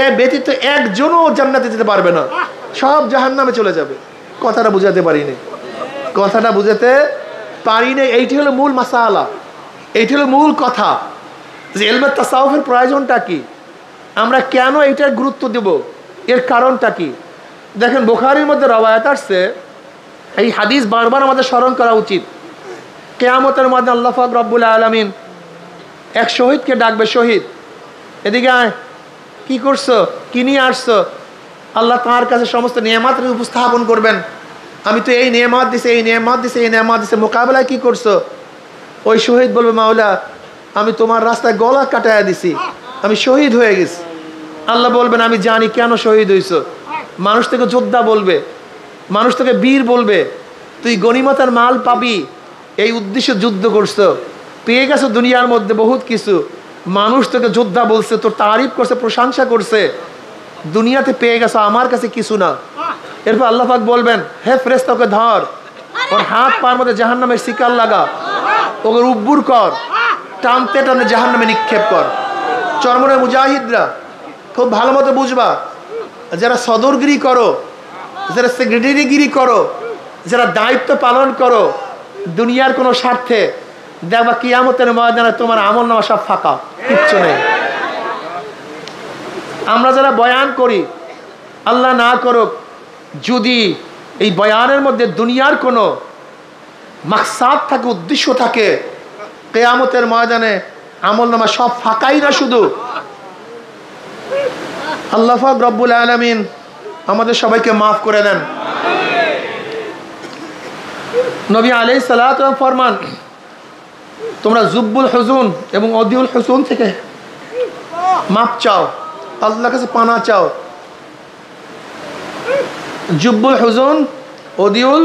B: এ ব্যতীত একজনও জান্নাতে যেতে পারবে না, সব জাহান্নামে চলে যাবে। কথাটা বুঝাতে পারিনি, কথাটা বুঝাতে পারিনি। এইটি হলো মূল মাসালা, এইটি হলো মূল কথা যে ইলমে তাসাউফের প্রয়োজনটা কি, আমরা কেন এইটার গুরুত্ব দেব, এর কারণটা কি। দেখেন বুখারীর মধ্যে রওয়ায়াত আসছে, এই হাদিস বারবার আমাদের স্মরণ করা উচিত। কিয়ামতের মধ্যে আল্লাহ পাক রব্বুল আলামিন এক শহীদকে ডাকবে, শহীদ এদিকে আয়, কি করছো, কি নিয়ে আসছো? আল্লাহ তার কাছে সমস্ত নিয়ামত উপস্থাপন করবেন, আমি তো এই নিয়ামত দিছি, এই নিয়ামত দিছি, এই নিয়ামত দিছি, মোকাবেলায় কি করছো? ওই শহীদ বলবে, মাওলা আমি তোমার রাস্তায় গলা কাটাইয়া দিছি, আমি শহীদ হয়ে গেছি। আল্লাহ বলবেন, আমি জানি কেন শহীদ হইছো। মানুষ থেকে যোদ্ধা বলবে, মানুষ থেকে বীর বলবে, তুই গনিমতের মাল পাবি এই উদ্দেশ্যে যুদ্ধ করছো, পেয়ে গেছো দুনিয়ার মধ্যে বহুত কিছু, মানুষ তোকে যোদ্ধা বলছে, তোর তারিফ করছে, প্রশংসা করছে, দুনিয়াতে পেয়ে গেছো, আমার কাছে কিছু না। এরপর আল্লাহ পাক বলবেন, হে ফেরেশতা ওকে ধর, ওর হাত পার মধ্যে জাহান্নামের শিকার লাগা, ওকে উব্বুর কর, টানতে টানতে জাহান্নামে নিক্ষেপ কর। চরমনে মুজাহিদরা খুব ভালো মতো বুঝবা, যারা সদরগিরি করো, যারা সেক্রেটারিগিরি করো, যারা দায়িত্ব পালন করো দুনিয়ার কোনো স্বার্থে, দেখবা কিয়ামতের ময়দানে তোমার আমল নামা সব ফাঁকা, কিচ্ছু নেই। আমরা যারা বয়ান করি, আল্লাহ না করুক যদি এই বয়ানের মধ্যে দুনিয়ার কোনো মাকসাদ থাকে, উদ্দেশ্য থাকে, কিয়ামতের ময়দানে আমল নামা সব ফাঁকাই না শুধু। আল্লাহ পাক রব্বুল আলামিন আমাদের সবাইকে মাফ করে দেন। নবী আলাইহিস সালাতু ওয়াস সালাম ফরমান, তোমরা জুব্বুল হুজুন এবং অদিউল হুজুন থেকে মাপ চাও, আল্লাহর কাছে পানা চাও। জুব্বুল হুজুন, অদিউল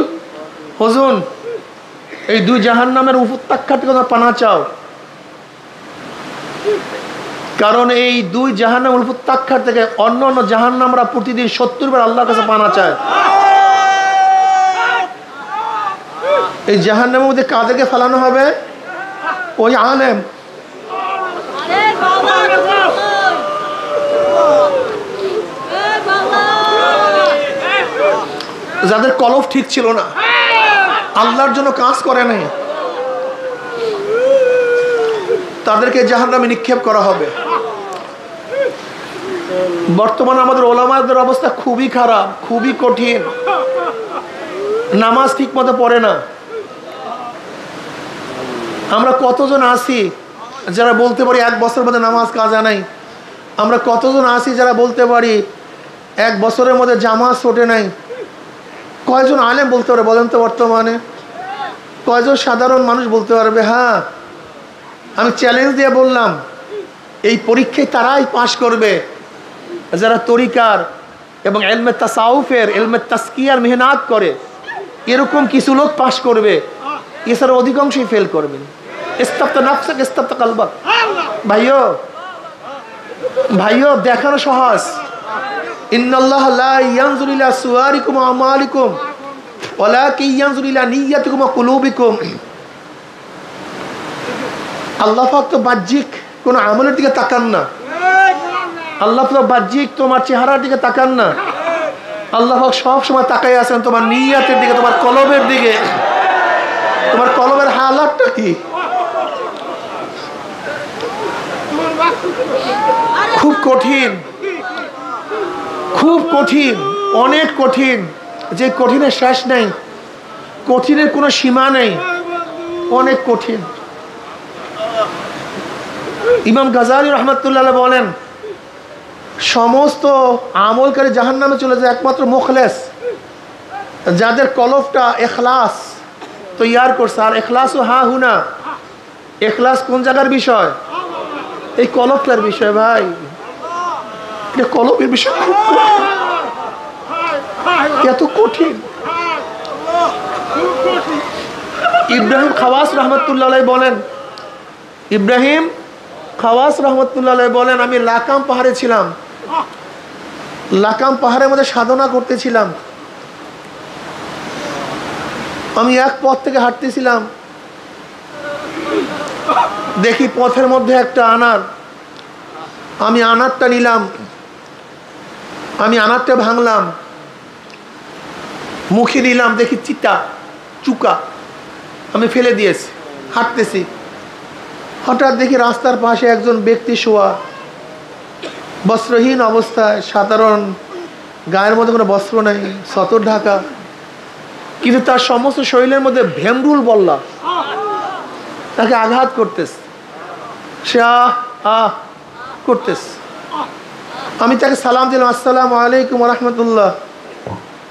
B: হুজুন, এই দুই জাহান্নামের উপত্যকা থেকে তোমরা পানা চাও, কারণ এই দুই জাহান্নামের উপত্যকা থেকে অন্য অন্য জাহান্নামরা প্রতিদিন 70 বার আল্লাহর কাছে পানা চায়। এই জাহান্নামের মধ্যে কাদেরকে ফেলানো হবে? ওই আলেম, যাদের কলব ঠিক ছিল না, আল্লাহর জন্য কাজ করে নাই, তাদেরকে জাহান্নামে নিক্ষেপ করা হবে। বর্তমানে আমাদের ওলামাদের অবস্থা খুবই খারাপ, খুবই কঠিন। নামাজ ঠিক মতো পড়ে না। আমরা কতজন আছি যারা বলতে পারি 1 বছরের মধ্যে নামাজ কাজা নাই? আমরা কতজন আছি যারা বলতে পারি 1 বছরের মধ্যে জামাত ছোটে নাই? কয়জন আলেম বলতে পারে বলেন তো? বর্তমানে কয়জন সাধারণ মানুষ বলতে পারবে? হ্যাঁ, আমি চ্যালেঞ্জ দিয়ে বললাম, এই পরীক্ষায় তারাই পাশ করবে যারা তরিকার এবং ইলমে তাসাউফের, ইলমে তাসকিয়ার মেহনত করে। এরকম কিছু লোক পাশ করবে, এছাড়া অধিকাংশই ফেল করবেন। ইস্তাবতা নাফসাক ইস্তাবতা কালবাক। ভাইও দেখানো সহজ। ইন্নাল্লাহ লা ইয়ানজুরু ইলা সুওয়ারিকুম ওয়া আমালিকুম ওয়ালাকিন ইয়ানজুরু ইলা নিয়্যাতিকুম ওয়া কুলুবিকুম। আল্লাহ পাক তো বাহ্যিক কোন আমলের দিকে তাকান না। আল্লাহ পাক বাহ্যিক তোমার চেহারার দিকে তাকান না। আল্লাহ পাক সব সময় তাকাই আছেন তোমার নিয়তের দিকে, তোমার কলবের দিকে। তোমার কলবের হালাতটা কি? খুব কঠিন, খুব কঠিন, অনেক কঠিন, যে কঠিনের শেষ নেই, কঠিনের কোনো সীমা নেই, অনেক কঠিন। ইমাম গাজালি রহমাতুল্লাহ বলেন সমস্ত আমলকারী জাহান্নামে চলে যায় একমাত্র মুখলেস, যাদের কলবটা ইখলাস তৈয়ার করছে। আর ইখলাস ও হা হুনা, ইখলাস কোন জায়গার বিষয়? এই কলবটার বিষয় ভাই। এটা কলবের বিষয়, খুব এত কঠিন। ইব্রাহিম খাওয়াস রহমতুল্লাহ বলেন, ইব্রাহিম খাওয়াস রহমতুল্লাহ বলেন আমি লাকাম পাহাড়ে ছিলাম, লাকাম পাহাড়ের মধ্যে সাধনা করতেছিলাম। আমি এক পথ থেকে হাঁটতেছিলাম, দেখি পথের মধ্যে একটা আনার। আমি আনারটা নিলাম, আমি আনারটা ভাঙলাম, মুখে দিলাম, দেখি চিতা চুকা, আমি ফেলে দিয়েছি। হাঁটতেছি, হঠাৎ দেখি রাস্তার পাশে একজন ব্যক্তি শোয়া, বস্ত্রহীন অবস্থায়, সাধারণ গায়ের মধ্যে কোনো বস্ত্র নেই, সতর ঢাকা, কিন্তু তার সমস্ত শরীরের মধ্যে ভেমরুল বল্লা, তাকে আঘাত করতেছে। সে আহ করতেছে। আমি তাকে সালাম দিলাম, আসসালামু আলাইকুম ওয়া রাহমাতুল্লাহ।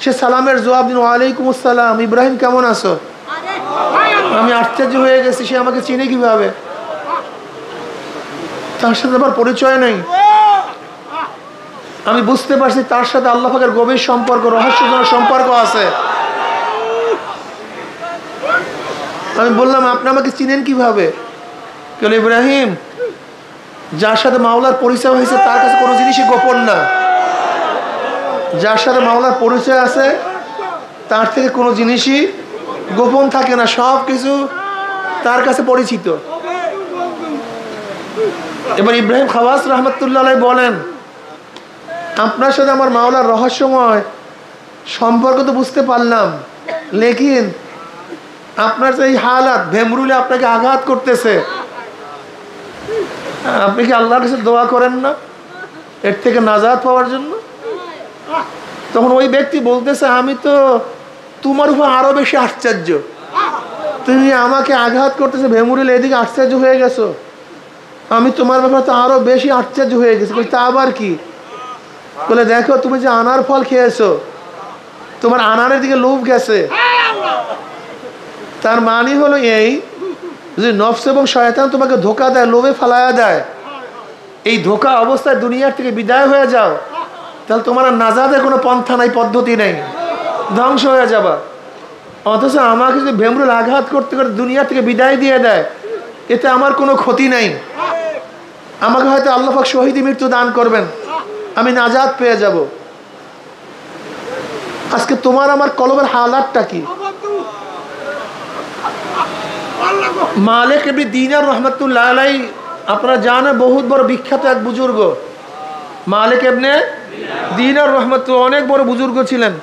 B: সে সালামের জবাব দিল, ওয়ালাইকুম আসসালাম, ইব্রাহিম কেমন আছো? আমি আশ্চর্য হয়ে গেছি, সে আমাকে চিনে কিভাবে? তার সাথে আমার পরিচয় নেই। আমি বুঝতে পারছি তার সাথে আল্লাহ পাকের গভীর সম্পর্ক, রহস্যজনক সম্পর্ক আছে। আমি বললাম আপনি আমাকে চিনেন কিভাবে? কেন ইব্রাহিম, যার সাথে মাওলার পরিচয় হয়েছে তার কাছে কোনো জিনিসই গোপন না। যার সাথে মাওলার পরিচয় আছে তার থেকে কোনো জিনিসই গোপন থাকে না, সব কিছু তার কাছে পরিচিত। এবার ইব্রাহিম খাওয়াস রহমতুল্লাহ বলেন আপনার সাথে আমার মাওলার রহস্যময় সম্পর্ক তো বুঝতে পারলাম, লেকিন আপনার যে এই হালাত, ভেমরুলে আপনাকে আঘাত করতেছে, আপনি কি আল্লাহর কাছে দোয়া করেন না এর থেকে নাজাত পাওয়ার জন্য? তখন ওই ব্যক্তি বলতেছে আমি তো তোমার উপর আরো বেশি আশ্চর্য, তুমি আমাকে আঘাত করতেছে ভেমরুলে, এদিকে আশ্চর্য হয়ে গেছো। আমি তোমার ব্যাপারে তো আরো বেশি আশ্চর্য হয়ে গেছি। তা আবার কি? বলে দেখো তুমি যে আনার ফল খেয়েছো, তোমার আনারের দিকে লোভ গেছে। তার মানে হলো এই যে নফস এবং শয়তান তোমাকে ধোকা দেয়, লোভে ফালায়া দেয়, এই ধোকা অবস্থায় দুনিয়ার থেকে বিদায় হয়ে যাও, তাহলে তোমার আর নাজাদের কোনো পন্থা নাই, পদ্ধতি নেই, ধ্বংস হয়ে যাবা। অথচ আমাকে যদি ভেমরুল আঘাত করতে করতে দুনিয়া থেকে বিদায় দিয়ে দেয়, এতে আমার কোনো ক্ষতি নাই। আমাকে হয়তো আল্লাহ পাক শহীদ মৃত্যু দান করবেন, আমি নাজাত পেয়ে যাব। আজকে তোমার আমার কলবের হালাতটা কি? মালিক ইবনে দিনার রহমতুল্লাহ আলাইহি, আপনারা জানেন বহুত বড় বিখ্যাত এক বুজুর্গ, মালিক ইবনে দিনার রহমতুল্লাহ, অনেক বড় বুজুর্গ ছিলেন।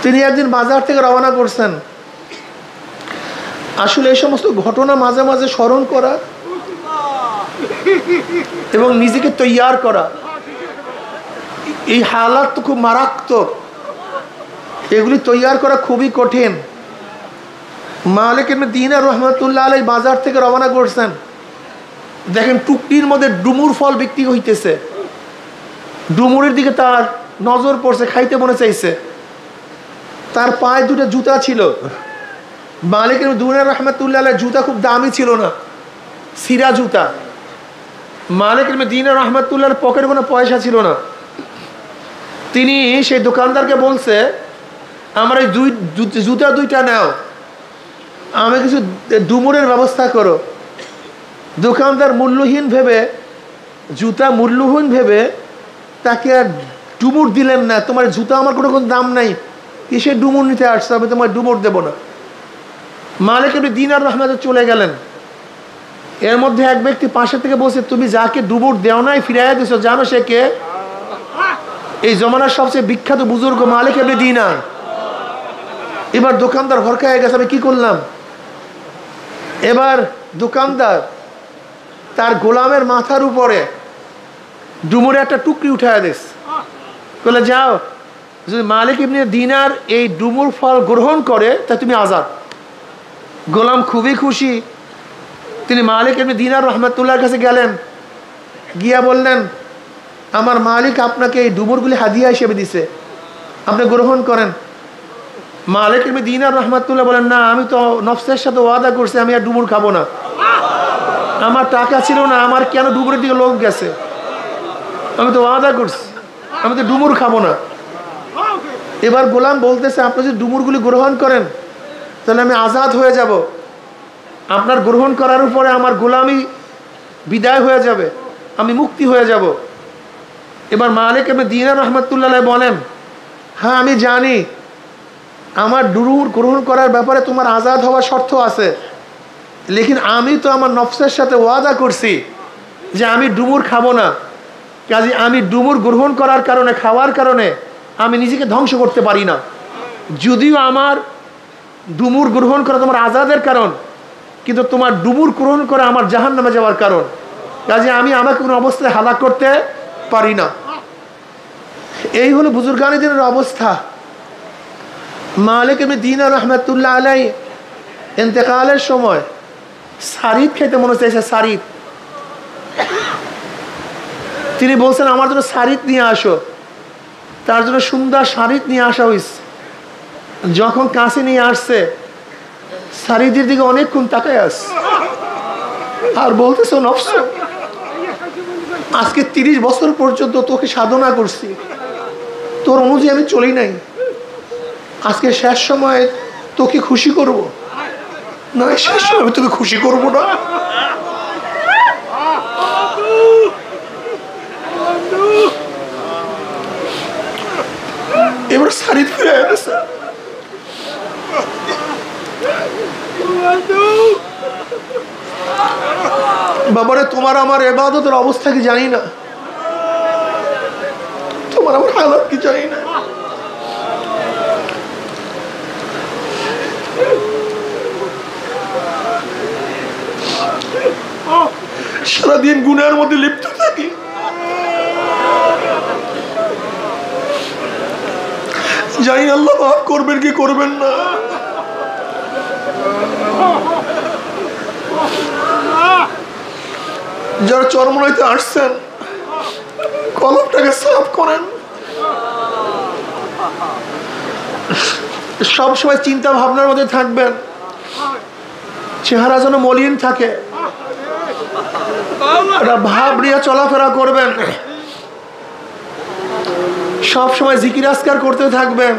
B: তিনি একদিন বাজার থেকে রওনা করছেন। আসলে এই সমস্ত ঘটনা মাঝে মাঝে স্মরণ করা এবং নিজেকে তৈয়ার করা, এই হালাত তো খুব মারাত্মক, এগুলি তৈয়ার করা খুবই কঠিন। মালিক ইবনে দিনার রহমতুল্লাহ আলাইহি বাজার থেকে রওনা করছেন, দেখেন টুকটির মধ্যে ডুমুর ফল বিক্রি হইতেছে। ডুমুরের দিকে তার নজর পড়ছে, খাইতে মনে চাইছে। তার পায়ে দুটো জুতা ছিল। মালিক ইবনে দিনার রহমতুল্লাহ আলাইহি জুতা খুব দামি ছিল না, সিরা জুতা। মালিক ইবনে দিনার রহমতুল্লাহর পকেটে কোনো পয়সা ছিল না। তিনি সেই দোকানদারকে বলছে আমার এই জুতা দুইটা নাও। আমি কিছু ডুমুরের ব্যবস্থা করো। দোকানদার মূল্যহীন ভেবে, জুতা মূল্যহীন ভেবে তাকে আর ডুমুর দিলেন না। তোমার জুতা আমার কোনো দাম নাই, কিসে ডুমুর নিতে আসছে, আমি তোমার ডুমুর দেবো না। মালিক ইবনে দিনার রাহমাতুল্লাহ চলে গেলেন। এর মধ্যে এক ব্যক্তি পাশে থেকে বলছে, তুমি যাকে ডুমুর দেও নাই ফিরাইয়া দিছো, জানো সে কে? এই জমানার সবচেয়ে বিখ্যাত বুজুর্গ মালিক ইবনে দিনার। এবার দোকানদার হরকায় গেছে, আমি কি করলাম? এবার দোকানদার তার গোলামের মাথার উপরে ডুমুরে একটা টুকরি উঠায় দিস, বলে যাও, যদি মালিক ইবনে দিনার এই ডুমুর ফল গ্রহণ করে তা তুমি আজাদ। গোলাম খুবই খুশি। তিনি মালিক ইবনে দিনার রহমাতুল্লাহর কাছে গেলেন, গিয়া বললেন, আমার মালিক আপনাকে এই ডুমুরগুলি হাদিয়া হিসেবে দিছে, আপনি গ্রহণ করেন। মালিক ইবনে দিনার রহমাতুল্লাহ বলেন, না, আমি তো নফসের সাথে ওয়াদা করছি আমি আর ডুমুর খাবো না, আমার টাকা ছিল না, আমার কেন ডুমুরের দিকে লোক গেছে, আমি তো ওয়াদা করছি, আমি তো ডুমুর খাবো না। এবার গোলাম বলতেছে, আপনি যদি ডুমুরগুলি গ্রহণ করেন তাহলে আমি আজাদ হয়ে যাব, আপনার গ্রহণ করার উপরে আমার গোলামি বিদায় হয়ে যাবে, আমি মুক্তি হয়ে যাব। এবার মালিক ইবনে দিনার রহমাতুল্লাহ বলেন, হ্যাঁ আমি জানি আমার ডুমুর গ্রহণ করার ব্যাপারে তোমার আজাদ হওয়ার শর্ত আছে, লেকিন আমি তো আমার নফসের সাথে ওয়াদা করছি যে আমি ডুমুর খাবো না, কাজে আমি ডুমুর গ্রহণ করার কারণে, খাওয়ার কারণে আমি নিজেকে ধ্বংস করতে পারি না। যদিও আমার ডুমুর গ্রহণ করা তোমার আজাদের কারণ, কিন্তু তোমার ডুমুর গ্রহণ করা আমার জাহান্নামে যাওয়ার কারণ, কাজে আমি আমাকে কোনো অবস্থায় হালাক করতে পারি না। এই হলো বুজুর্গানি দিনের অবস্থা। মালিক ইবনে দিনার রহমাতুল্লাহ আলাইহি ইন্তেকালের সময় সারিদ খেতে মনে চাইছে, সারিদ। তিনি বলছেন, আমার জন্য সারিদ নিয়ে আসো। তার জন্য সুন্দর সারিদ নিয়ে আসা হয়েছে। যখন কাছে নিয়ে আসছে, সারিদের দিকে অনেকক্ষণ তাকায় আসছে আর বলতেছে, নফস, আজকে 30 বছর পর্যন্ত তোকে সাধনা করছি, তোর অনুযায়ী আমি চলি নাই, আজকে শেষ সময় তোকে খুশি করব না, শেষ সময় আমি তোকে খুশি করব না। এবার সারিদ ফিরে আসছে, বাবারে তোমার আমার ইবাদতের অবস্থা কি জানি না, তোমার আমার হালাত কি জানি না। সারাদিন গুনাহের মধ্যে লিপ্ত থাকি, জানি আল্লাহ মাফ করবেন কি করবেন না। যারা চরমনাইতে আসছেন, কলবটাকে সাফ করেন। সবসময় চিন্তা ভাবনার মধ্যে থাকবেন, চেহারা যেন মলিন থাকে, একটা ভাব নিয়ে চলাফেরা করবেন, সবসময় জিকির আজকার করতে থাকবেন।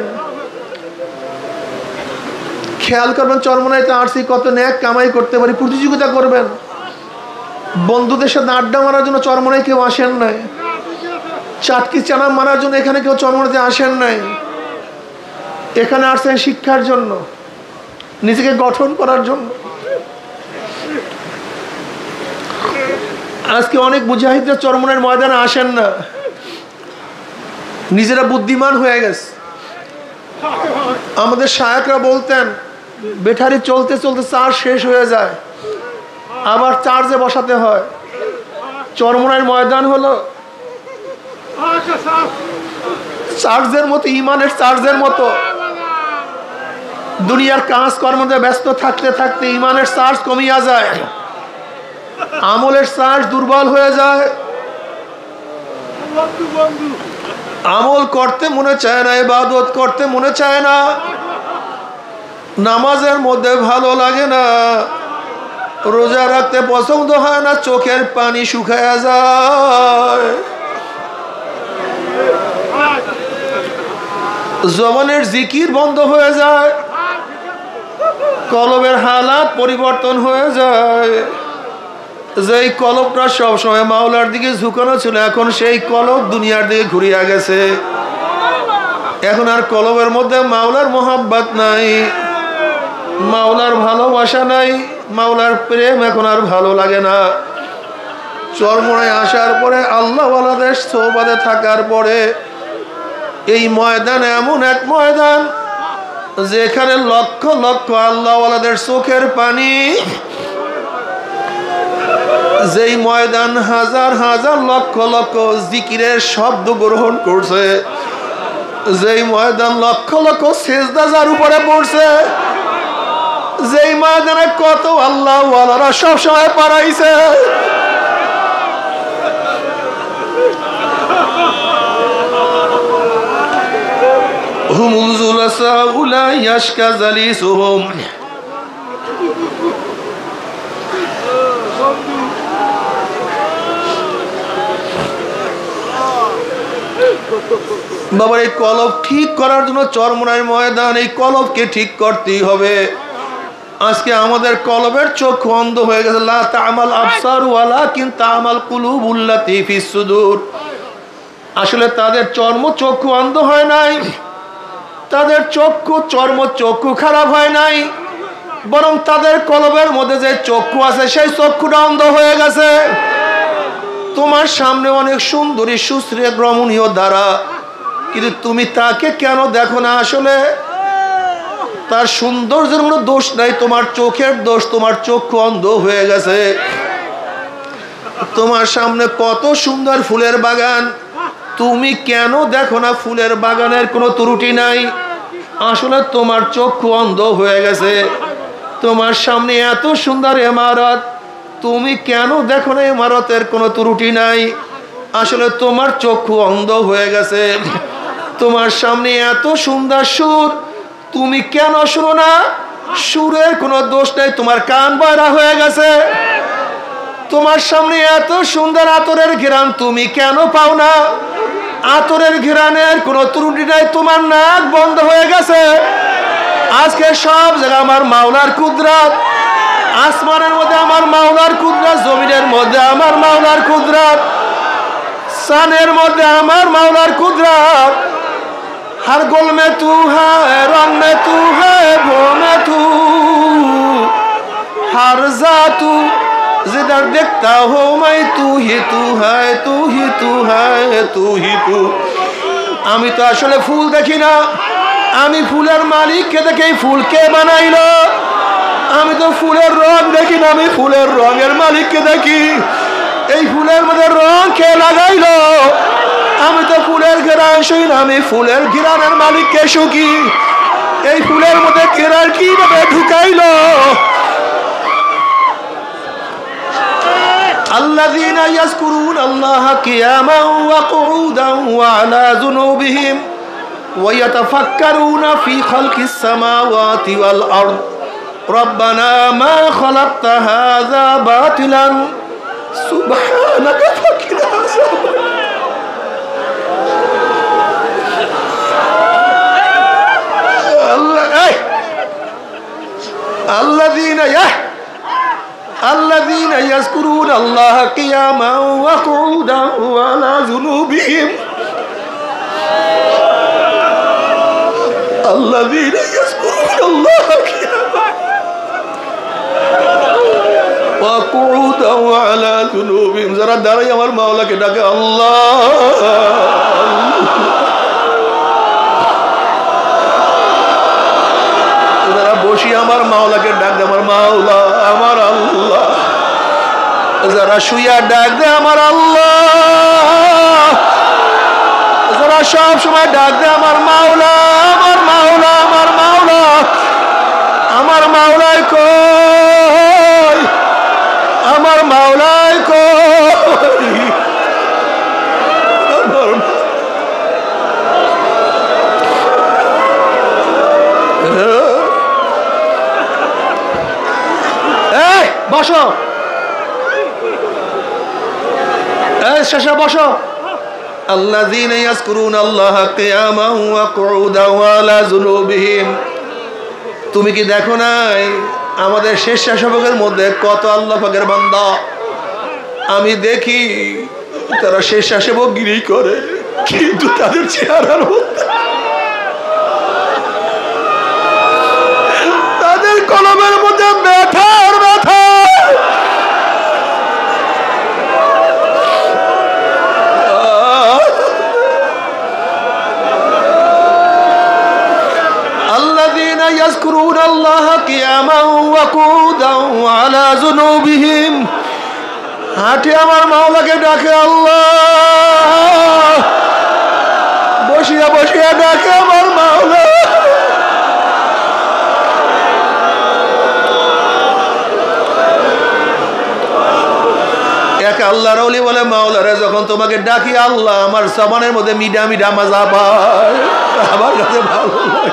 B: খেয়াল করবেন, চরমনাইতে আসছি, কত নেক কামাই করতে পারি, প্রতিযোগিতা করবেন। বন্ধুদের সাথে আড্ডা মারার জন্য চরমনায় কেউ আসেন নাই, চাটকি চানা মারার জন্য এখানে কেউ চরমনাইতে আসেন নাই। এখানে আসছেন শিক্ষার জন্য, নিজেকে গঠন করার জন্য। আজকে অনেক মুজাহিদরা চরমনাইয়ের ময়দানে আসেন না, নিজেরা বুদ্ধিমান হয়ে গেছে। আমাদের শায়করা বলতেন, ব্যাটারি চলতে চলতে চার্জ শেষ হয়ে যায়, আবার চার্জে বসাতে হয়। চরমনাইয়ের ময়দান হলো চার্জের মতো, ইমানের চার্জের মতো। দুনিয়ার কাজ কর্মে ব্যস্ত থাকতে থাকতে ইমানের চার্জ কমিয়া যায়, আমলের চার্জ দুর্বল হয়ে যায়, আমল করতে মনে চায় না, ইবাদত করতে মনে চায় না, নামাজের মধ্যে ভালো লাগে না, রোজা রাখতে পছন্দ হয় না, চোখের পানি শুকায় যায়, জবানের জিকির বন্ধ হয়ে যায়,
A: কলবের হালাত পরিবর্তন হয়ে যায়। যেই কলবটা সবসময় মাওলার দিকে ঝুঁকানো ছিল, এখন সেই কলব দুনিয়ার দিকে ঘুরিয়া গেছে। এখন আর কলবের মধ্যে মাওলার মোহাব্বত নাই, মাওলার ভালোবাসা নাই, মাওলার প্রেম এখন আর ভালো লাগে না। চরমোনায় আসার পরে, আল্লাহ ওয়ালাদের সোহবতে থাকার পরে, এই ময়দান এমন এক ময়দান যেখানে লক্ষ লক্ষ আল্লাহ ওয়ালাদের চোখের পানি, যেই ময়দান হাজার হাজার লক্ষ লক্ষ জিকিরের শব্দ গ্রহণ করছে, যেই ময়দান লক্ষ লক্ষ সেজদা যার উপরে পড়ছে, যেই ময়দানে কত আল্লাহ ওয়ালারা সবসময় পারাইছে। হুমুল জুলাসা উলা ইয়াশকা জালিসুহুম, বাবার এই কলব ঠিক করার জন্য চরমোনায় ময়দান, এই কলবকে ঠিক করতেই হবে। আজকে আমাদের কলবের চোখ অন্ধ হয়ে গেছে। লা তা'মাল আবসার ওয়ালাকিন তা'মাল কুলুবুল্লাতী ফিস সুদূর। আসলে তাদের চর্মচক্ষু অন্ধ হয় নাই, তাদের চর্মচক্ষু খারাপ হয় নাই, বরং তাদের কলবের মধ্যে যে চক্ষু আছে সেই চক্ষুটা অন্ধ হয়ে গেছে। তোমার সামনে অনেক সুন্দরী সুশ্রী রমণীয় দ্বারা, কিন্তু তুমি তাকে কেন দেখো না? আসলে তার সৌন্দর্যের কোনো দোষ নাই, তোমার চোখের দোষ, তোমার চক্ষু অন্ধ হয়ে গেছে। তোমার সামনে কত সুন্দর ফুলের বাগান, তুমি কেন দেখো না ফুলের বাগানের কোনো ত্রুটি নাই? আসলে তোমার চক্ষু অন্ধ হয়ে গেছে। তোমার সামনে এত সুন্দর ইমারত, তুমি কেন দেখো না ইমারতের কোনো ত্রুটি নাই? আসলে তোমার চক্ষু অন্ধ হয়ে গেছে। তোমার সামনে এত সুন্দর সুর, তুমি কেন শুনো না? সুরের কোনো দোষ নাই, তোমার কান বয়রা হয়ে গেছে। তোমার সামনে এত সুন্দর আতরের ঘ্রাণ, তুমি কেন পাও না? আতরের ঘ্রাণের কোনো ত্রুটি নাই, তোমার নাক বন্ধ হয়ে গেছে। আজকে সব জায়গায় আমার মাওলার কুদরত, আসমানের মধ্যে আমার মাওলার কুদরত, জমিনের মধ্যে আমার মাওলার কুদরত, সানের মধ্যে আমার মাওলার কুদরত। हर गुल में तू है, रंग में तू है, वो में तू, हर जातू जिधर देखता हो मैं तू ही तू है, तू ही तू है, तू ही तू। আমি তো আসলে ফুল দেখি না, আমি ফুলের মালিককে দেখে ফুলকে বানাইলো। আমি তো ফুলের রং দেখি না, আমি ফুলের রঙের মালিককে দেখি। এই ফুলের মধ্যে রং কে লাগাইলো? আমি তো ফুলের ঘেরান শুই না, আমি ফুলের ঘেরানের মালিককে শুকি। এই ফুলের মধ্যে ঘেরান কিভাবে ঢুকাইলো? আল্লাযীনা ইয়াযকুরুনা আল্লাহা কিয়ামান ওয়া কুউদান ওয়া আলা যুনুবিহিম ওয়া ইয়াতাফাক্কারুনা ফি খালকিস সামাওয়াতি ওয়াল আরদ রব্বানা মা খালাকতা হাযা বাতিলান সুবহানাকা ফাকিনা আযাবান। الذين يذكرون الله قياما وقعودا وعلى جنوبهم الذين يذكرون الله قياما وقعودا وعلى جنوبهم যারা দাঁড়ায় আমার মাওলাকে ডাকে আল্লাহ, বসি আমার মাওলাকে ডাক দে আমার মাওলা, আমার আল্লাহ। যারা শুইয়া ডাক দে আমার আল্লাহ, যারা সব সময় ডাক দে আমার মাওলা, আমার মাওলা, আমার মাওলা। আমার মাওলাই কই, আমার মাওলাই কই। বসো, শেষে বসো। আল্লাযীনা ইয়াযকুরুনা আল্লাহা কিয়ামান ওয়া কুউদান ওয়া আলা যুনুবিহিম তুমি কি দেখো নাই আমাদের স্বেচ্ছাসেবকের মধ্যে কত আল্লাহ পাকের বান্দা? আমি দেখি তারা স্বেচ্ছাসেবক গিরি করে, কিন্তু তাদের চেহারার মধ্যে, তাদের কলমের মধ্যে ব্যথা আর ব্যথা। الذين يذكرون الله قياما وقعودا وعلى جنوبهم হাঁটে আমার মাওলাকে ডাকে আল্লাহ, বসিয়া বসিয়া ডাকে আমার মাওলা। এক আল্লাহর ওলি বলে, মাওলারে যখন তোমাকে ডাকি আল্লাহ, আমার জবানের মধ্যে মিডা মিডা মজা পায়, আমার কাছে ভালো লাগে।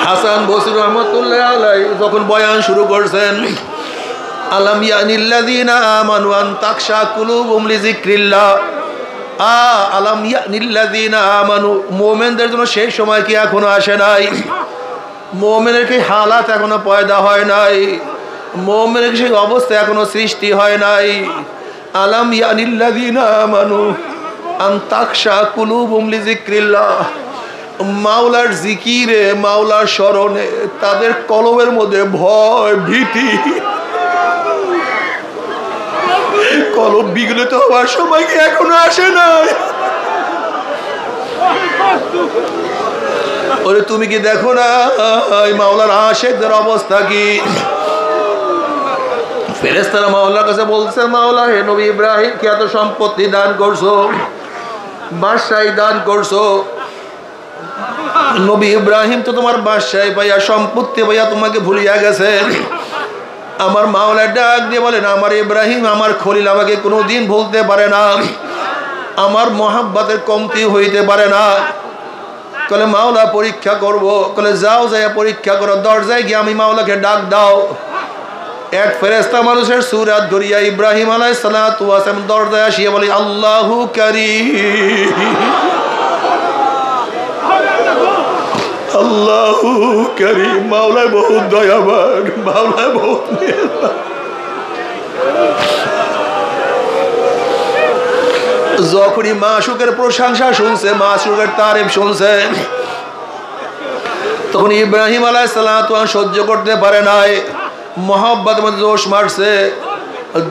A: হাসান বসরি রহমাতুল্লাহ আলাইহি যখন বয়ান শুরু করছেন, আলাম ইয়ানিল্লাযিনা আমানু আন তাকশা কুলুবুহুম লিযিকরিল্লাহ, আলাম ইয়ানিল্লাযিনা আমানু, মুমিনদের জন্য সেই সময় কি এখনো আসে নাই? মুমিনের কি হালাত এখনো পয়দা হয় নাই? মুমিনের সেই অবস্থা এখনো সৃষ্টি হয় নাই? আলাম ইয়ানিল্লাযিনা আমানু আন তাকশা কুলুবুহুম লিযিকরিল্লাহ, মাওলার জিকিরে, মাওলার স্মরণে তাদের কলবের মধ্যে ভয় ভীতি, কলব বিগলিত হওয়ার সময় কি এখনো আসে নাই? ওরে তুমি কি দেখো না মাওলার আশিকদের অবস্থা কি? ফেরেশতারা মাওলার কাছে বলছে, মাওলা হে নবী ইব্রাহিমকে এত সম্পত্তি দান করছো, বাদশাহী দান করছো, নবী ইব্রাহিম তো তোমার বাদশাহী পাইয়া, সম্পত্তি পাইয়া তোমাকে ভুলিয়া গেছে। আমার মাওলা ডাক দিয়ে বলেন, আমার ইব্রাহিম, আমার খলিল আমাকে কোনোদিন ভুলতে পারে না, আমার মহাব্বতের কমতি হইতে পারে না। কলে মাওলা পরীক্ষা করব, কলে যাও যাইয়া পরীক্ষা করো, দরজায় গিয়ে আমি মাওলাকে ডাক দাও। এক ফেরেশতা মানুষের সুরাত ধরিয়া ইব্রাহিম আলাইহিস সালাতু ওয়াস সালাম দরজায় আসিয়া বলে, আল্লাহু কারীম, আল্লাহু কারীম, মাওলা বহুত দয়াবান, মাওলা বহুত মেহেরবান। যখনই মাশউকের প্রশংসা শুনছে, মাশউকের তারিফ শুনছে, তখন ইব্রাহিম আলাইহিস সালাতু ওয়াস সহ্য করতে পারে নাই, মহব্বতের মধ্যে জোশ মারছে,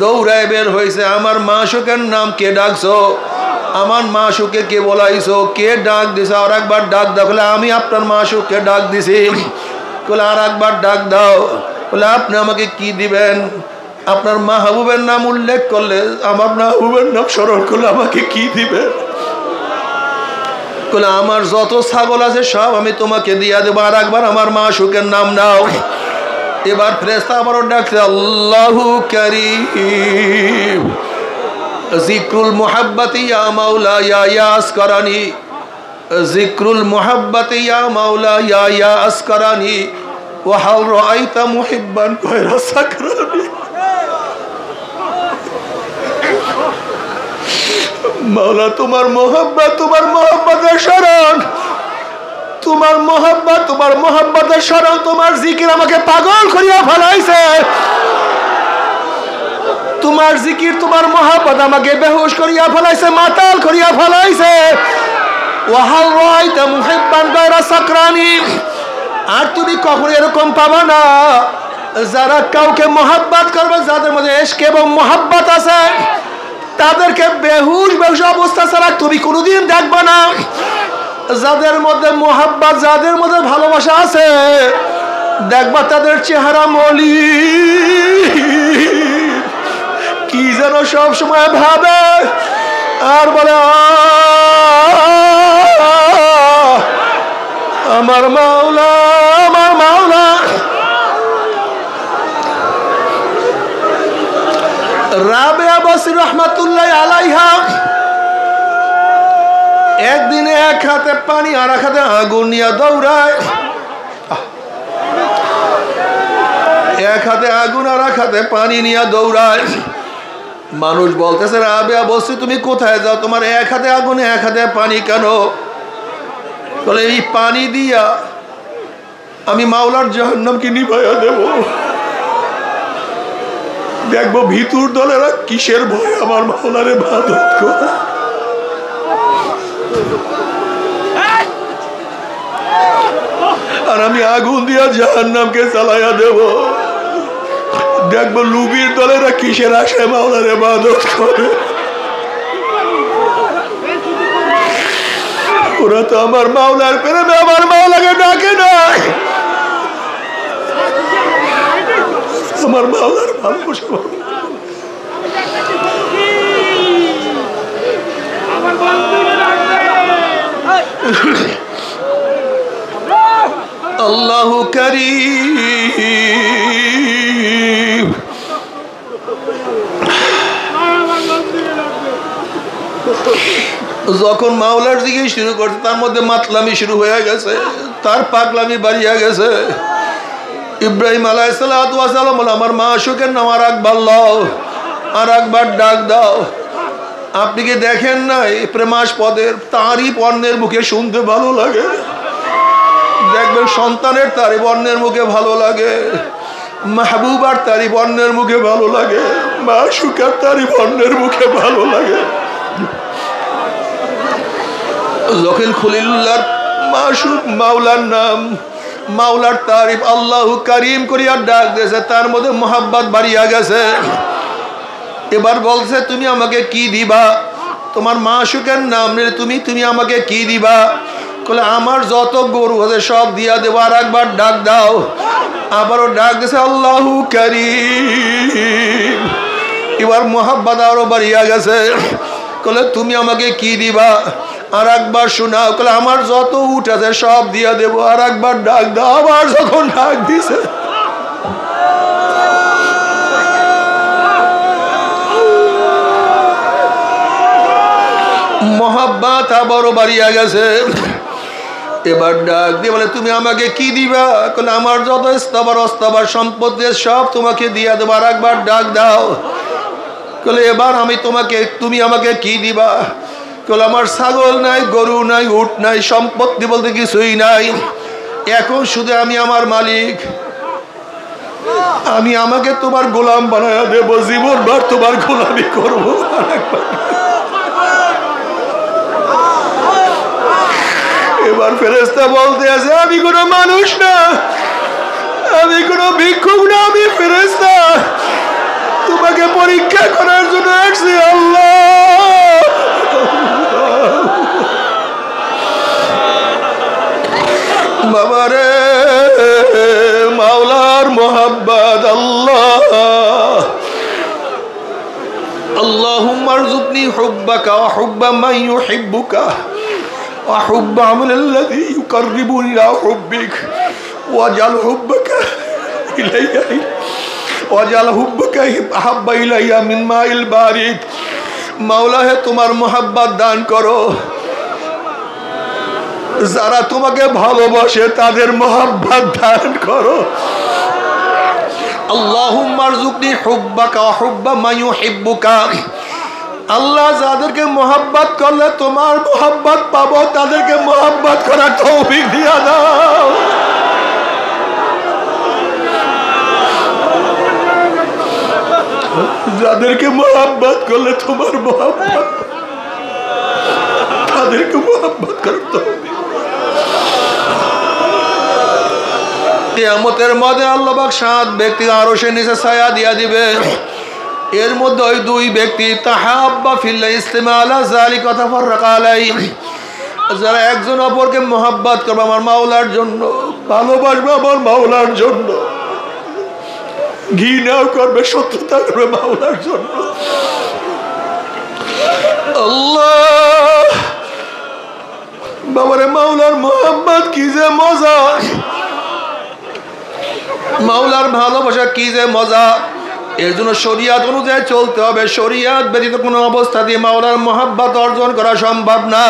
A: দৌড়ায় বের হয়েছে। আমার মাশউকের নাম কে ডাকছো? আমার মাশউকে কে বলাইছো? কে ডাক দিছে? আর একবার ডাক দাও। বলে আমি আপনার মাশউককে ডাক দিছি। বলে আর একবার ডাক দাও। বলে আপনি আমাকে কি দিবেন? আপনার মাহবুবের নাম উল্লেখ করলে, আমার মাহবুবের নাম স্মরণ করলে আমাকে কি দিবেন? বলে আমার যত ছাগল আছে সব আমি তোমাকে দিয়া দেবো, আর একবার আমার মাশউকের নাম নাও। এবার ফেরেশতা আবারও ডাকছে, আল্লাহু কারীম, জিক্রুল মুহাব্বতি ইয়া মাওলা ইয়া আসকারানি, জিক্রুল মুহাব্বতি ইয়া মাওলা ইয়া আসকারানি, ওয়া হাল রাআইতা মুহিব্বান গায়রা সাকরানি। মাওলা তোমার মোহাব্বত, তোমার মোহাব্বতের শরণ, তোমার মোহাব্বত, তোমার মোহাব্বতের শরণ, তোমার জিকির আমাকে পাগল করিয়া ফেলাইছে। তোমার জিকির, তোমার মোহাব্বত আমাকে বেহুশ করিয়া ফেলাইছে, মাতাল করিয়া ফেলাইছে। ওয়াহাল রাআইতা মুহিব্বান গায়রা সাকরানি, আর তুমি কখনো এরকম পাবা না যারা কাউকে মোহাব্বত করবে, যাদের মধ্যে ইশক এবং মোহাব্বত আছে, তাদেরকে বেহুশ বেহুশ অবস্থা ছাড়া তুমি কোনোদিন দেখবে না। যাদের মধ্যে মোহাব্বত, যাদের মধ্যে ভালোবাসা আছে, দেখবা তাদের চেহারা মলি, কি যেন সব সময় ভাবে আর বলে, আমার মাওলা, আমার মাওলা। রাবেয়া বসরি রহমাতুল্লাহ আলাইহা একদিনে এক হাতে পানি আর এক হাতে আগুন নিয়ে দৌড়ায়, এক হাতে আগুন আর এক হাতে পানি নিয়ে দৌড়ায়। মানুষ বলতেছে, রাবেয়া বসরি তুমি কোথায় যাও? তোমার এক হাতে আগুন এক হাতে পানি কেন? বলে এই পানি দিয়া আমি মাওলার জাহান্নামকে নিভাইয়া দেব। দেখবো ভিতর দলেরা কিসের ভয় আমার মাওলারে ইবাদত করে। আর আমি আগুন দিয়া জাহান্নামকে জ্বালাইয়া দেব। দেখবো লুবির দলেরা কিসের আশায় মাওলারে ইবাদত করে। ওরা তো আমার মাওলার প্রেমে আমার মাওলাকে ডাকে নাই, আমার মাওলার ভালোবাসা। আল্লাহু কারীম। যখন মাওলার দিকে শুরু করছে তার মধ্যে মাতলামি শুরু হয়ে গেছে, তার পাগলামি বাড়িয়া গেছে। ইব্রাহিম আলাইহিস সালাতু ওয়াস সালাম বলে আমার মাশউকের নাম আর একবার লও, আর একবার ডাক দাও। আপনি কি দেখেন নাই প্রেমাস্পদের তারিফ অন্যের মুখে শুনতে ভালো লাগে? দেখবেন সন্তানের তারিফ অন্যের মুখে ভালো লাগে, মাহবুবার তারিফ অন্যের মুখে ভালো লাগে, মাশউকের তারিফ অন্যের মুখে ভালো লাগে। যখন খলিলুল্লাহর মাশউক মাওলার নাম, মাওলার তারিফ আল্লাহু কারীম করিয়া ডাক দিয়েছে, তার মধ্যে মোহাব্বত বাড়িয়া গেছে। এবার বলছে তুমি আমাকে কি দিবা? তোমার মাশউকের নাম নিলে তুমি আমাকে কি দিবা? বলে আমার যত গরু আছে সব দিয়া দেবো। আর একবার ডাক দাও। আবারও ডাক দিয়েছে আল্লাহু কারীম। এবার মোহাব্বত আরো বাড়িয়া গেছে। বলে তুমি আমাকে কি দিবা? আর একবার শোনাও। বলে আমার যত উট আছে সব দিয়া দেবো। আর একবার ডাক দাও। আবার যখন ডাক দিছে মোহাব্বত আবারও বাড়িয়া গেছে। এবার ডাক দিয়ে বলে তুমি আমাকে কি দিবা? বলে আমার যত স্থাবর অস্থাবর সম্পত্তি সব তোমাকে দিয়া দেবো। আর একবার ডাক দাও। বলে এবার তুমি আমাকে কি দিবা? বলে আমার ছাগল নাই, গরু নাই, উট নাই, সম্পত্তি বলতে কিছুই নাই। এখন শুধু আমি আমার মালিক, আমাকে তোমার গোলাম বানায়া দেবো, জীবনভর তোমার গোলামি করবো। এবার ফেরেশতা বলতে আছে আমি কোনো মানুষ না, আমি কোনো ভিক্ষুক না, আমি ফেরেশতা, তোমাকে পরীক্ষা করার জন্য আসছি। আল্লাহ বাবারে মাওলার মোহাব্বত। আল্লাহ আল্লাহুম্মা আরযুকনি হুব্বাকা ওয়া হুব্বা মান ইউহিব্বুকা ওয়া হুব্বা আমাল্লাযী ইউকাররিবুনি ইলা হুব্বিক ওয়াজআল হুব্বাকা ইলাইয়া ওয়াজআল হুব্বাকা আহাব্বা ইলাইয়া মিন মাইল বারিদ। মাওলা হে তোমার মোহাব্বত দান করো, যারা তোমাকে ভালোবাসে তাদের মোহাব্বত দান করো। আল্লাহুম্মা আরযুকনি হুব্বাকা ওয়া হুব্বা মান ইউহিব্বুকা। আল্লাহ যাদেরকে মোহাব্বত করলে তোমার মোহাব্বত পাবো, তাদেরকে মোহাব্বত করার তৌফিক দিয়া দাও। যাদেরকে মোহাব্বত করলে তোমার মোহাব্বত, তাদেরকে মোহাব্বত করার তৌফিক। কিয়ামতের মধ্যে আল্লাহ পাক 7 ব্যক্তি আরশের নিচে ছায়া দিয়া দিবে। এর মধ্যে ওই 2 ব্যক্তি তাহাব্বা ফিল্লাহ ইসতামা আলা যালিকা তাফাররাকা আলাইহি, যারা একজন অপরকে মোহাব্বত করবে আমার মাওলার জন্য, ভালোবাসবে আমার মাওলার জন্য, ঘৃণাও করবে, শত্রুতা করবে মাওলার জন্য। আল্লাহ বাবারে মাওলার মোহাব্বত কি যে মজা, মাওলার ভালোবাসা কি যে মজা। এর জন্য শরিয়াত অনুযায়ী চলতে হবে। শরিয়াত ব্যতীত কোনো অবস্থা দিয়ে মাওলার মোহাব্বত অর্জন করা সম্ভব না।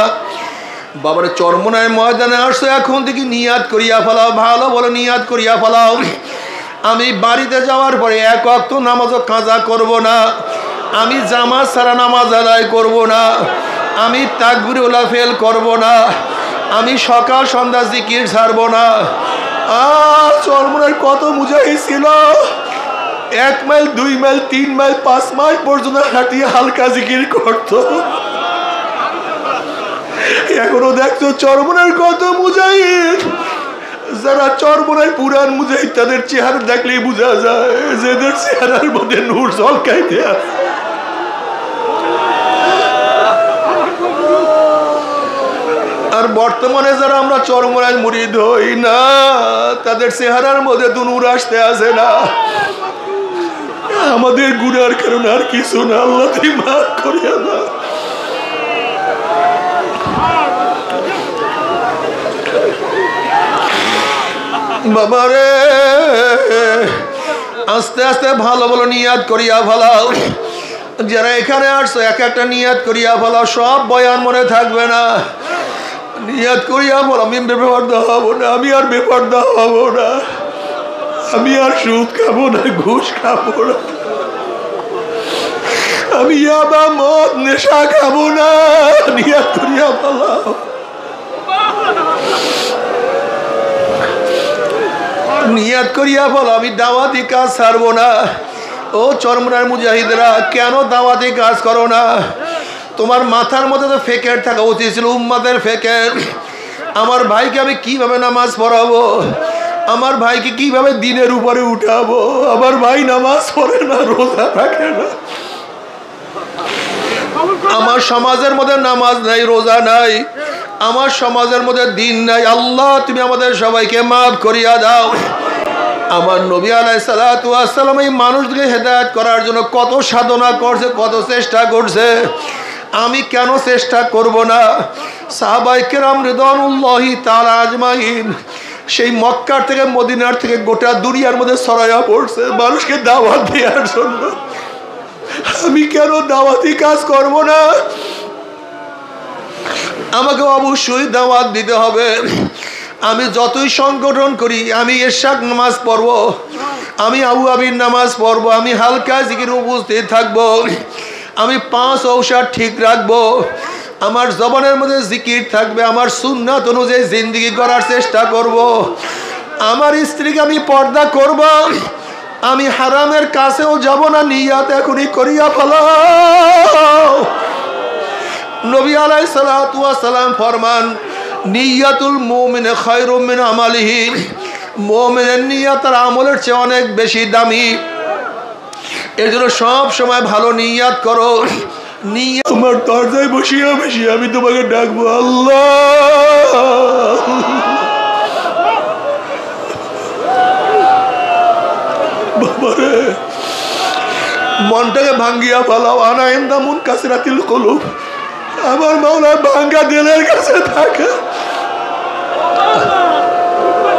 A: বাবারে চরমনায় ময়দানে আসছে, এখন থেকে নিয়াত করিয়া ফেলাও, ভালো বলে নিয়াত করিয়া ফেলাও। আমি বাড়িতে যাওয়ার পরে 1 ওয়াক্ত নামাজও কাজা করব না, আমি জামাত ছাড়া নামাজ আদায় করব না, আমি তাকবীর ওলা ফেল করব না, আমি সকাল সন্ধ্যা জিকির ছাড়বো না। চরমনার কত মুজাহিদ ছিল, 1 মাইল 2 মাইল 3 মাইল 5 মাইল পর্যন্ত হাঁটিয়ে হালকা জিকির করত। এখনো দেখছো চরমনার কত মুজাহিদ, যারা চরমনায় পুরান মুজাহিদ, তাদের চেহারা দেখলেই বোঝা যায় যেদের চেহারার মধ্যে নূর ঝলকাইতে আছে। আর বর্তমানে যারা আমরা চরমনায় মুরিদ হই না, তাদের চেহারার মধ্যে তো নূর আসতে আসে না। আমাদের গুনার কারণে আর কিছু না, আল্লাহ তুই মাফ করিয়া না। বাবারে আস্তে আস্তে ভালো ভালো নিয়াত করিয়া ফেলাও। যারা এখানে আসছো এক একটা নিয়াত করিয়া ফেলাও, সব বয়ান মনে থাকবে না। নিয়াত করিয়া বল, আমি বেপরদা হবো না, আমি আর বেপরদা হবো না, আমি আর সুদ খাবো না, ঘুষ খাবো না, আমি ইয়াবা মদ নেশা খাবো না। নিয়াত করিয়া ফেলাও। নিয়াত করিয়া বলো, আমি দাওয়াতি কাজ ছাড়বো না। ও চরমনার মুজাহিদরা, কেন দাওয়াতি কাজ করো না? তোমার মাথার মধ্যে তো ফেকের থাকা উচিত ছিল, উম্মাদের ফেকের। আমার ভাইকে আমি কিভাবে নামাজ পড়াবো, আমার ভাইকে কিভাবে দিনের উপরে উঠাবো? আমার ভাই নামাজ পড়ে না, রোজা রাখে না, আমার সমাজের মধ্যে নামাজ নাই, রোজা নাই, আমার সমাজের মধ্যে দিন নাই। আল্লাহ তুমি আমাদের সবাইকে মাফ করিয়া দাও। আমার নবী আলাইহিস সালাতু ওয়াস সালাম এই মানুষদেরকে হেদায়েত করার জন্য কত সাধনা করছে, কত চেষ্টা করছে। আমি কেন চেষ্টা করব না? সাহাবায়ে কেরাম রিদওয়ানুল্লাহি তাআলা আজমাইন সেই মক্কার থেকে মদিনার থেকে গোটা দুনিয়ার মধ্যে ছড়াইয়া পড়ছে মানুষকে দাওয়াত দেওয়ার জন্য। আমি কেন দাওয়াতি কাজ করব না? আমাকে অবশ্যই দাওয়াত দিতে হবে। আমি যতই সংগঠন করি, আমি এশাক নামাজ পড়ব, আমি আবু আবির নামাজ পড়ব, আমি হালকা জিকির উপস্থিত থাকব, আমি 5 ঔষধ ঠিক রাখবো, আমার জবানের মধ্যে জিকির থাকবে, আমার সুন্নাত অনুযায়ী জিন্দেগি করার চেষ্টা করব, আমার স্ত্রীকে আমি পর্দা করব, আমি হারামের কাছেও যাব না। নিয়াত এখনই করিয়া ফেলাও। নবী আলাইহিস সালাতু ওয়াস সালাম ফরমান, নিয়াতুল মুমিন খায়রুম মিন আমালিহি। মুমিনের নিয়াত তার আমলের চেয়ে অনেক বেশি দামি। এর জন্য সব সময় ভালো নিয়াত করো। নিয়াত তোমার দরজায় বসিয়া বসিয়া আমি তোমাকে ডাকবো, আল্লাহ বাবারে, মনটাকে ভাঙ্গিয়া ফেলাও। আনা ইনদা মুনকাসিরাতিল কুলুব, আমার মাওলা ভাঙ্গা দিলের কাছে থাকে।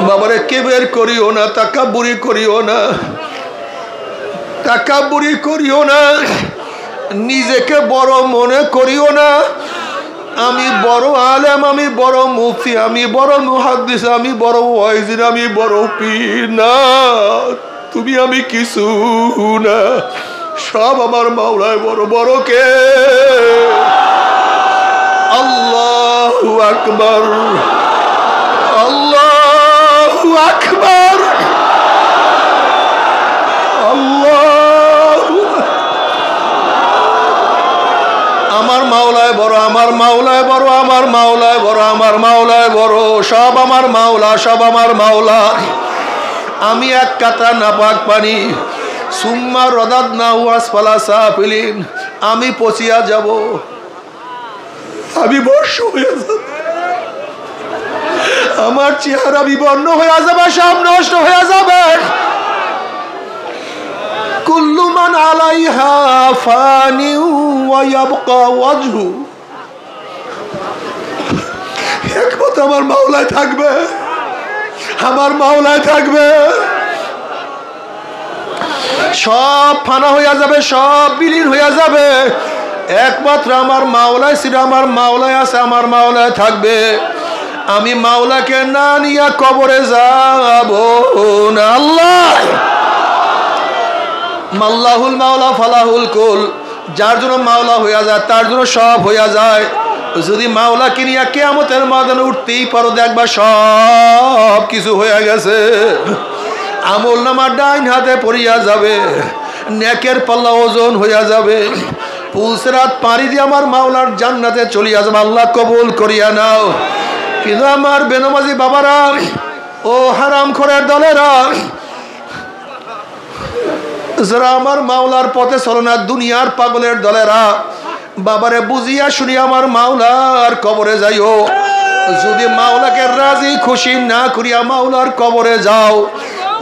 A: বাবারে কিবর করিও না, তাকাব্বুরি করিও না, তাকাব্বুরি করিও না, নিজেকে বড় মনে করিও না। আমি বড় আলেম, আমি বড় মুফতি, আমি বড় মুহাদ্দিস, আমি বড় ওয়াইজির, আমি বড় পীর না। তুমি আমি কিছু না, সব আমার মাওলায় বড়। বড় কে? আল্লাহু আকবার, আল্লাহু আকবার, আল্লাহু। আমার মাওলায় বড়, আমার মাওলায় বড়, আমার মাওলায় বড়, আমার মাওলায় বড়। সব আমার মাওলা, সব আমার মাওলা। আমি এক কাতরা নাপাক পানি, সুম্মা রাদাদনাহু আসফালা সাফিলিন, আমি পচিয়া যাব, আমি বর্ষ হয়ে যাব, আমার চেহারা বিবর্ণ হয়ে যাবে, সব নষ্ট হয়ে যাবে। কুল্লু মান আলাইহা ফানি ওয়া ইয়াবকা ওয়াজহু। একমাত্র আমার মাওলায় থাকবে, আমার মাওলায় থাকবে। সব ফানা হইয়া যাবে, সব বিলীন হইয়া যাবে। একমাত্র আমার মাওলায় ছিল, আমার মাওলায় আছে, আমার মাওলায় থাকবে। আমি মাওলাকে না নিয়ে কবরে যাব না। আল্লাহ মাল্লাহুল মাওলা ফালাহুল কুল, যার জন্য মাওলা হইয়া যায় তার জন্য সব হইয়া যায়। যদি মাওলাকে নিয়ে কিয়ামতের ময়দানে উঠতেই পারো, দেখবা সব কিছু হয়ে গেছে। আমল নামা ডাইন হাতে পড়িয়া যাবে, নেকের পাল্লা ওজন হইয়া যাবে, পুলসেরাত পাড়ি দিয়ে আমার মাওলার জান্নাতে চলিয়া যাবে। আল্লাহ কবুল করিয়া নাও। কিন্তু আমার বেনামাজি বাবারা, ও হারামখোরের দলেরা, যারা আমার মাওলার পথে চলো না, দুনিয়ার পাগলের দলেরা, বাবারে বুঝিয়া শুনি আমার মাওলার কবরে যাইও। যদি মাওলাকে রাজি খুশি না করিয়া মাওলার কবরে যাও,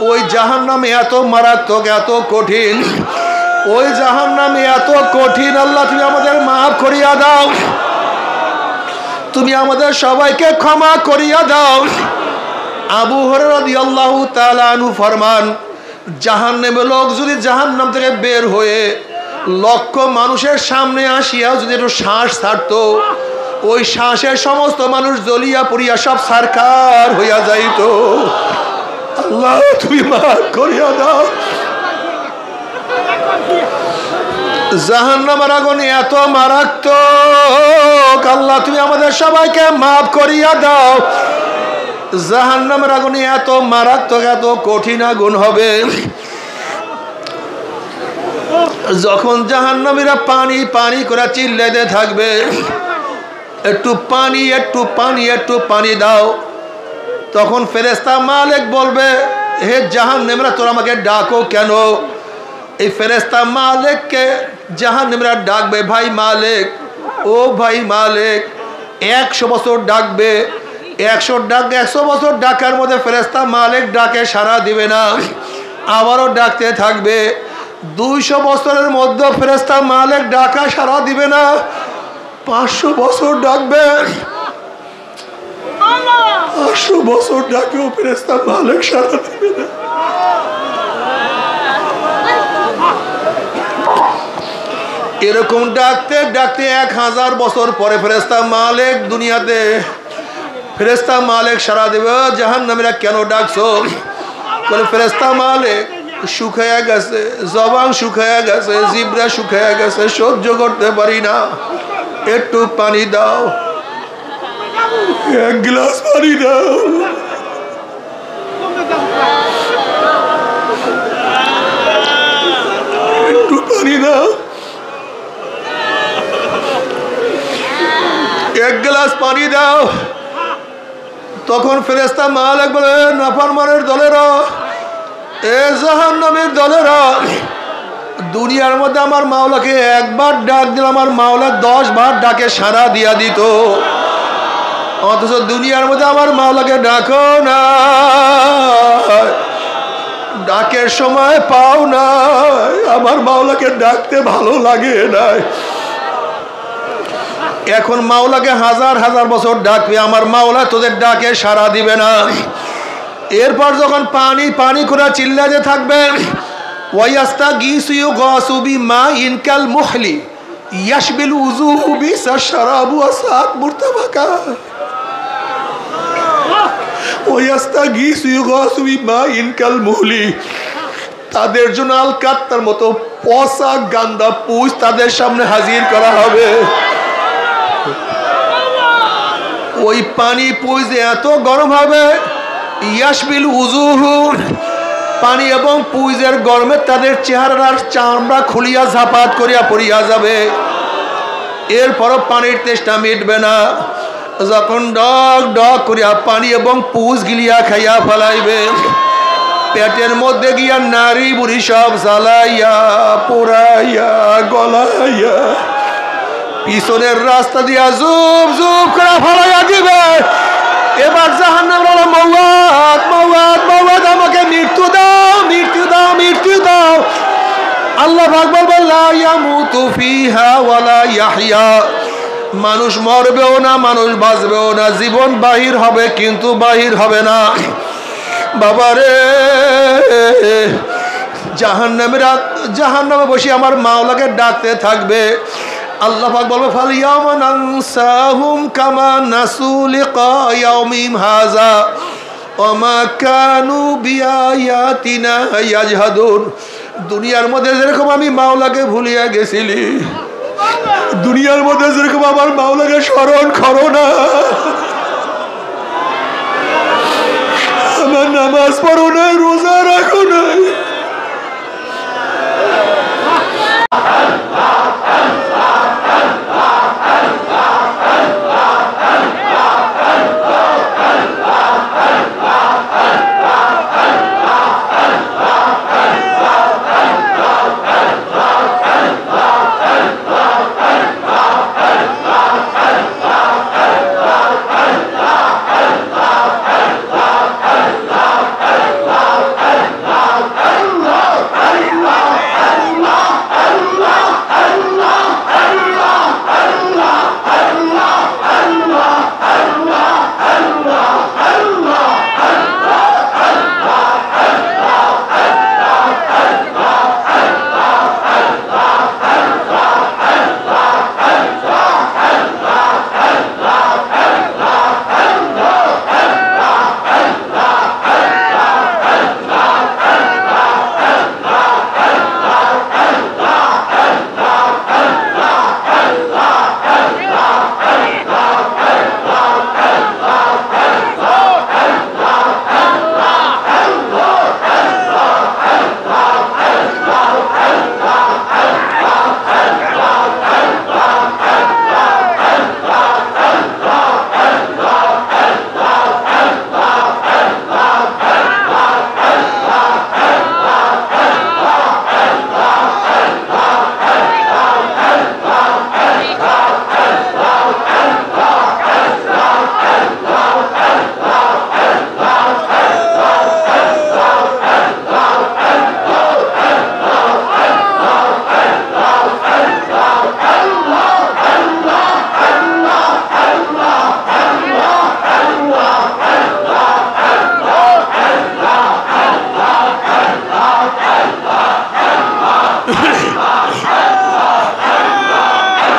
A: ওই জাহান্নামে এত মারাত্মক, এত কঠিন, ওই জাহান্নামে এত কঠিন। আল্লাহ তুমি আমাদের মাফ করিয়া দাও, তুমি আমাদের সবাইকে ক্ষমা করিয়া দাও। আবু হুরায়রা রাদিয়াল্লাহু তাআলা আনহু ফরমান, জাহান্নামের লোক যদি জাহান্নাম থেকে বের হয়ে লক্ষ মানুষের সামনে আসিয়া যদি একটু শ্বাস ছাড়তো, ওই শ্বাসের সমস্ত মানুষ জ্বলিয়া পুড়িয়া সব সারকার হইয়া যাইত। আল্লাহ তুমি মাফ করিয়া দাও। জাহান্নামের আগুন এত মারাত্মক, আল্লাহ তুমি আমাদের সবাইকে মাফ করিয়া দাও। জাহান্নামের আগুন এত মারাত্মক, এত কঠিন আগুন হবে, যখন জাহান্নামীরা পানি পানি করে চিল্লাইতে থাকবে, একটু পানি, একটু পানি, একটু পানি দাও। তখন ফেরেশতা মালিক বলবে, হে জাহান্নামীরা তোরা আমাকে ডাকো কেন? এই ফেরেশতা মালিককে জাহান্নামীরা ডাকবে, ভাই মালিক, ও ভাই মালিক। 100 বছর ডাকবে, 100 বছর ডাকার মধ্যে ফেরেশতা মালিক ডাকে সাড়া দিবে না, আবারও ডাকতে থাকবে। 200 বছরের মধ্যে ফেরেশতা মালিক ডাকা সাড়া দিবে না, 500 বছর ডাকবে, 500 বছর ডাকেও ফেরেশতা মালিক সাড়া দিবে না। এরকম ডাকতে ডাকতে 1000 বছর পরে ফেরেশতা মালিক দুনিয়াতে, ফেরেশতা মালিক সাড়া দেবে, জাহান্নামীরা কেন ডাকছো? বলে ফেরেশতা মালিক শুকায়া গেছে, জবান শুকায়া গেছে, জিহ্বা শুকায়া গেছে, সহ্য করতে পারি না, একটু পানি দাও, 1 গ্লাস পানি দাও। একটু পানি দাও, 1 গ্লাস পানি দাও। তখন ফেরেশতা মালিক বলে, নাফরমানের দলেরা, এ জাহান্নামের দলেরা, দুনিয়ার মধ্যে আমার মাওলাকে একবার ডাক দিলে আমার মাওলা 10 বার ডাকে সাড়া দিয়া দিত, অথচ দুনিয়ার মধ্যে আমার মাওলাকে ডাকো না, ডাকের সময় পাও না, আমার মাওলাকে ডাকতে ভালো লাগে না। এখন মাওলাকে 1000 বছর ডাকবে, আমার মাওলা তোদের ডাকে সাড়া দিবে না। এরপর যখন পানি পানি করে চিল্লাতে থাকবে, ওয়াস্তাগীসু ইউগাসু বিমাইন কাল মুহলি ইয়াশবিল উযুহু বিসাশরাবু আসাত মুরতাবাকা। ওয়াস্তাগীসু ইউগাসু বিমাইন কাল মুহলি, তাদের জন্য আল কাত্তার মতো পচা গান্দা পুষ তাদের সামনে হাজির করা হবে। ওই পানি পুষ এত গরম হবে, ইয়াশবিল উযুহু, পানি এবং পুইজের গরমে তাদের চেহারার চামড়া খুলিয়া ঝাপাত করিয়া পড়িয়া যাবে। এরপরও পানির তেষ্টা মিটবে না, যখন ডক ডক করিয়া পানি এবং পুজ গিলিয়া খাইয়া ফেলাইবে, পেটের মধ্যে গিয়া নারী বুড়ি সব জ্বালাইয়া পোড়াইয়া গলাইয়া পিছনের রাস্তা দিয়া জুব জুব করে ফেলাইয়া দিবে। এবার জাহান্নামের মওয়াত মওয়াত মওয়াত, আমাকে মৃত্যু দাও, মৃত্যু দাও, মৃত্যু দাও। আল্লাহ পাক বলবেন, লা ইয়ামুতু ফিহা ওয়ালা ইয়াহইয়া, মানুষ মরবেও না, মানুষ বাঁচবেও না, জীবন বাহির হবে কিন্তু বাহির হবে না। বাবারে, জাহান্নামে বসে আমার মাওলাকে ডাকতে থাকবে। আল্লাহ পাক বলবে, ফালিয়াউমা নানসাহুম কামা নাসু লিকা ইয়াউমিহিম হাযা ওয়া মা কানু বিআয়াতিনা ইয়াজহাদুন। দুনিয়ার মধ্যে যেরকম আমি মাওলাকে ভুলিয়া গেছিলি, দুনিয়ার মধ্যে যেরকম আমার মাওলাকে স্মরণ করো না, আমার নামাজ পড়ো না, রোজা রাখো না,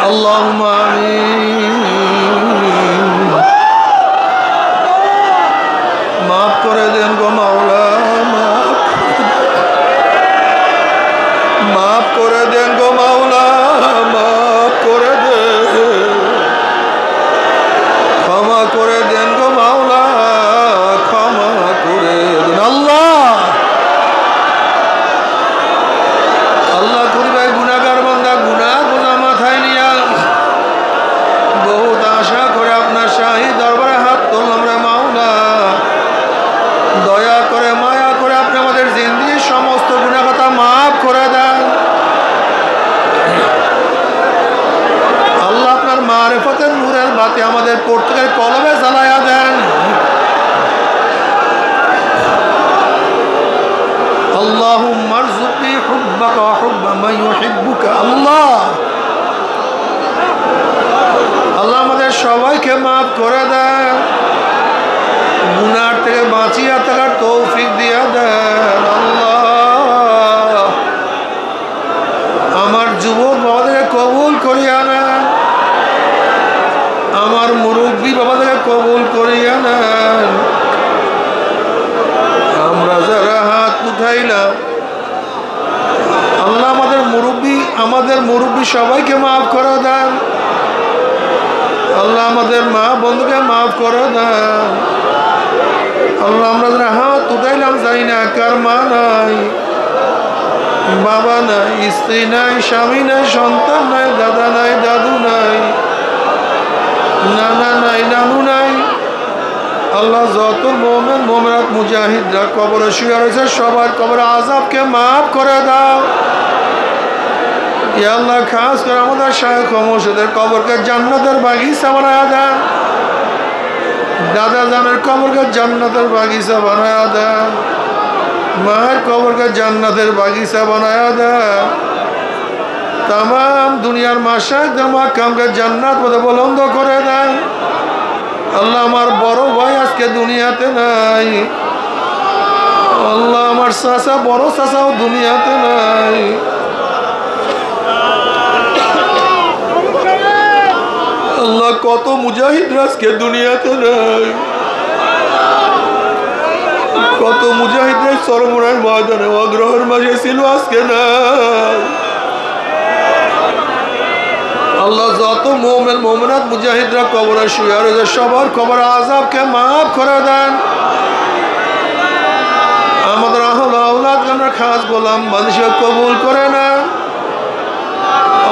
A: আল্লাহুম্মা আমিন। মাফ করে দেন গো মাওলা, মাফ করে দেন গো মাওলা, মাফ করে দেন, ক্ষমা করে দেন গো মাওলা, ক্ষমা করে দেন। আল্লাহ আল্লাহ করি ভাই গুনাহগার বান্দা, গুনাহ বোঝা মাথায় নিয়া বহুত আশা করে আপনার শাহী দরবারে হাত তুললাম রে মাওলা, দয়া করে মায়া করে আপনি আমাদের জিন্দেগির সমস্ত গুনাহ কথা মাফ করে দেন। আল্লাহ আপনার মারিফতের নূরের বাতি আমাদের প্রত্যেকের কলবে জ্বালায়া দেন। اللهم ارزقني حبك وحب من يحبك। আল্লাহ আল্লাহ আমাদের সবাইকে মাফ করে দেন, গুনাহ থেকে বাঁচিয়ে থাকার তৌফিক দিয়ে দেন। আল্লাহ আমার যুবক বাবাদেরকে কবুল করিয়া নেন, আমার মুরব্বী বাবাদেরকে কবুল করিয়া নেন। আমরা যারা হাত উঠাইলাম আল্লাহ আমাদের মুরব্বী সবাইকে মাফ করে দেন। আল্লাহ আমাদের মা বন্ধুকে মাফ করে দেন। আল্লাহ আমরা যারা হাত উঠাইলাম জানি না কার মা নাই, বাবা নাই, স্ত্রী নাই, স্বামী নাই, সন্তান নাই, দাদা নাই, দাদু নাই, নানা নাই, নানু নাই। আল্লাহ যত মোমেন মোমেনাত মুজাহিদরা কবরে শুয়ে রয়েছে সবার কবরে আযাবকে মাফ করে দাও। ইয়া আল্লাহ খাস করে আমাদের শায়খ মুর্শিদের কবরকে জান্নাতের বাগিচা বানায়া দেন, দাদা জানের কবরকে জান্নাতের বাগিচা বানায়া দেন, মায়ের কবরকে জান্নাতের বাগিচা বানায়া দেন। তাম দুনিয়ার মাশায়েখদের মাকামকে জান্নাত পথে বুলন্দ করে দেন। আল্লাহ আমার বড় ভাই আজকে দুনিয়াতে নাই, আল্লাহ আমার চাচা বড় চাচাও দুনিয়াতে নাই। আল্লাহ কত মুজাহিদ আজকে দুনিয়াতে নাই, কত মুজাহিদ চরমরায় ময়দানে অগ্রহের মাঝে ছিল আজকে নাই। আল্লাহ যত মুমিন মুমিনাত মুজাহিদরা কবরে শুয়ে রয়েছে সবার কবর আযাবকে মাফ করে দেন। আমাদের আহলে আওলাদ আমরা খাস গোলাম মানুষকে কবুল করে না।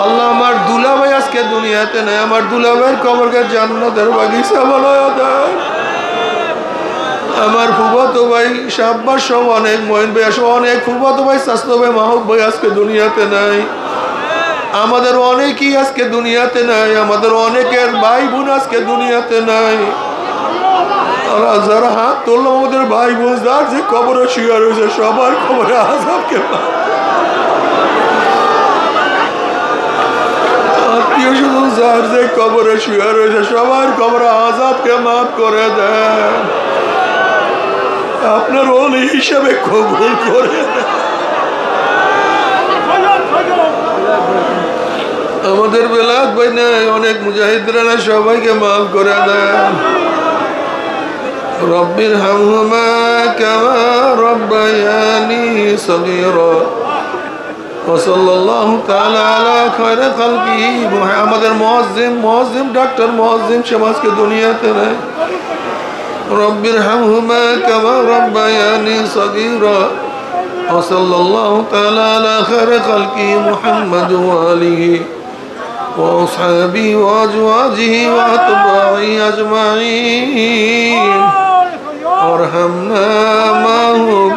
A: আল্লাহ আমার দুলাভাই আজকে দুনিয়াতে নেই, আমার দুলাভাইয়ের কবরকে জান্নাতের বাগিচা বানায়া দেন। আমার ফুফাতো ভাই শাব্বাস সহ অনেক মঈন ভাই সহ অনেক ফুফাতো ভাই চাচাতো ভাই মাহবুব ভাই আজকে দুনিয়াতে নাই। আমাদের অনেকেই আজকে দুনিয়াতে নাই, আমাদের অনেকের ভাই বোন আজকে দুনিয়াতে নাই। আর যারা হাত তুললো আমাদের ভাই বোন যার যে কবরে শুয়ে রয়েছে সবার কবরে আযাবকে আত্মীয় স্বজন যার যে কবরে শুয়ে রয়েছে সবার কবরে আযাবকে মাফ করে দেন। আপনার ওলি হিসাবে কবুল করে দেন। আমাদের বেলাত ভাই নাই, অনেক মুজাহিদরা না, সবাইকে মাফ করে দেন। রব্বির হামহুমা কামা রব্বায়ানি সগীরা ওয়া সাল্লাল্লাহু তাআলা আলা খায়রি খালকিহি। আমাদের মুয়াজ্জিম ডাক্তার মুয়াজ্জিম সমাজকে দুনিয়াতে নাই। রব্বির হামহুমা কামা রব্বায়ানি সগীরা ওয়া সাল্লাল্লাহু তাআলা আলা খায়রি খালকিহি মুহাম্মাদ ওয়া আলিহি وأصحابه وأزواجه وأتباعه أجمعين وارحمنا معهم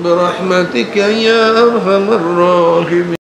A: برحمتك يا أرحم الراحمين.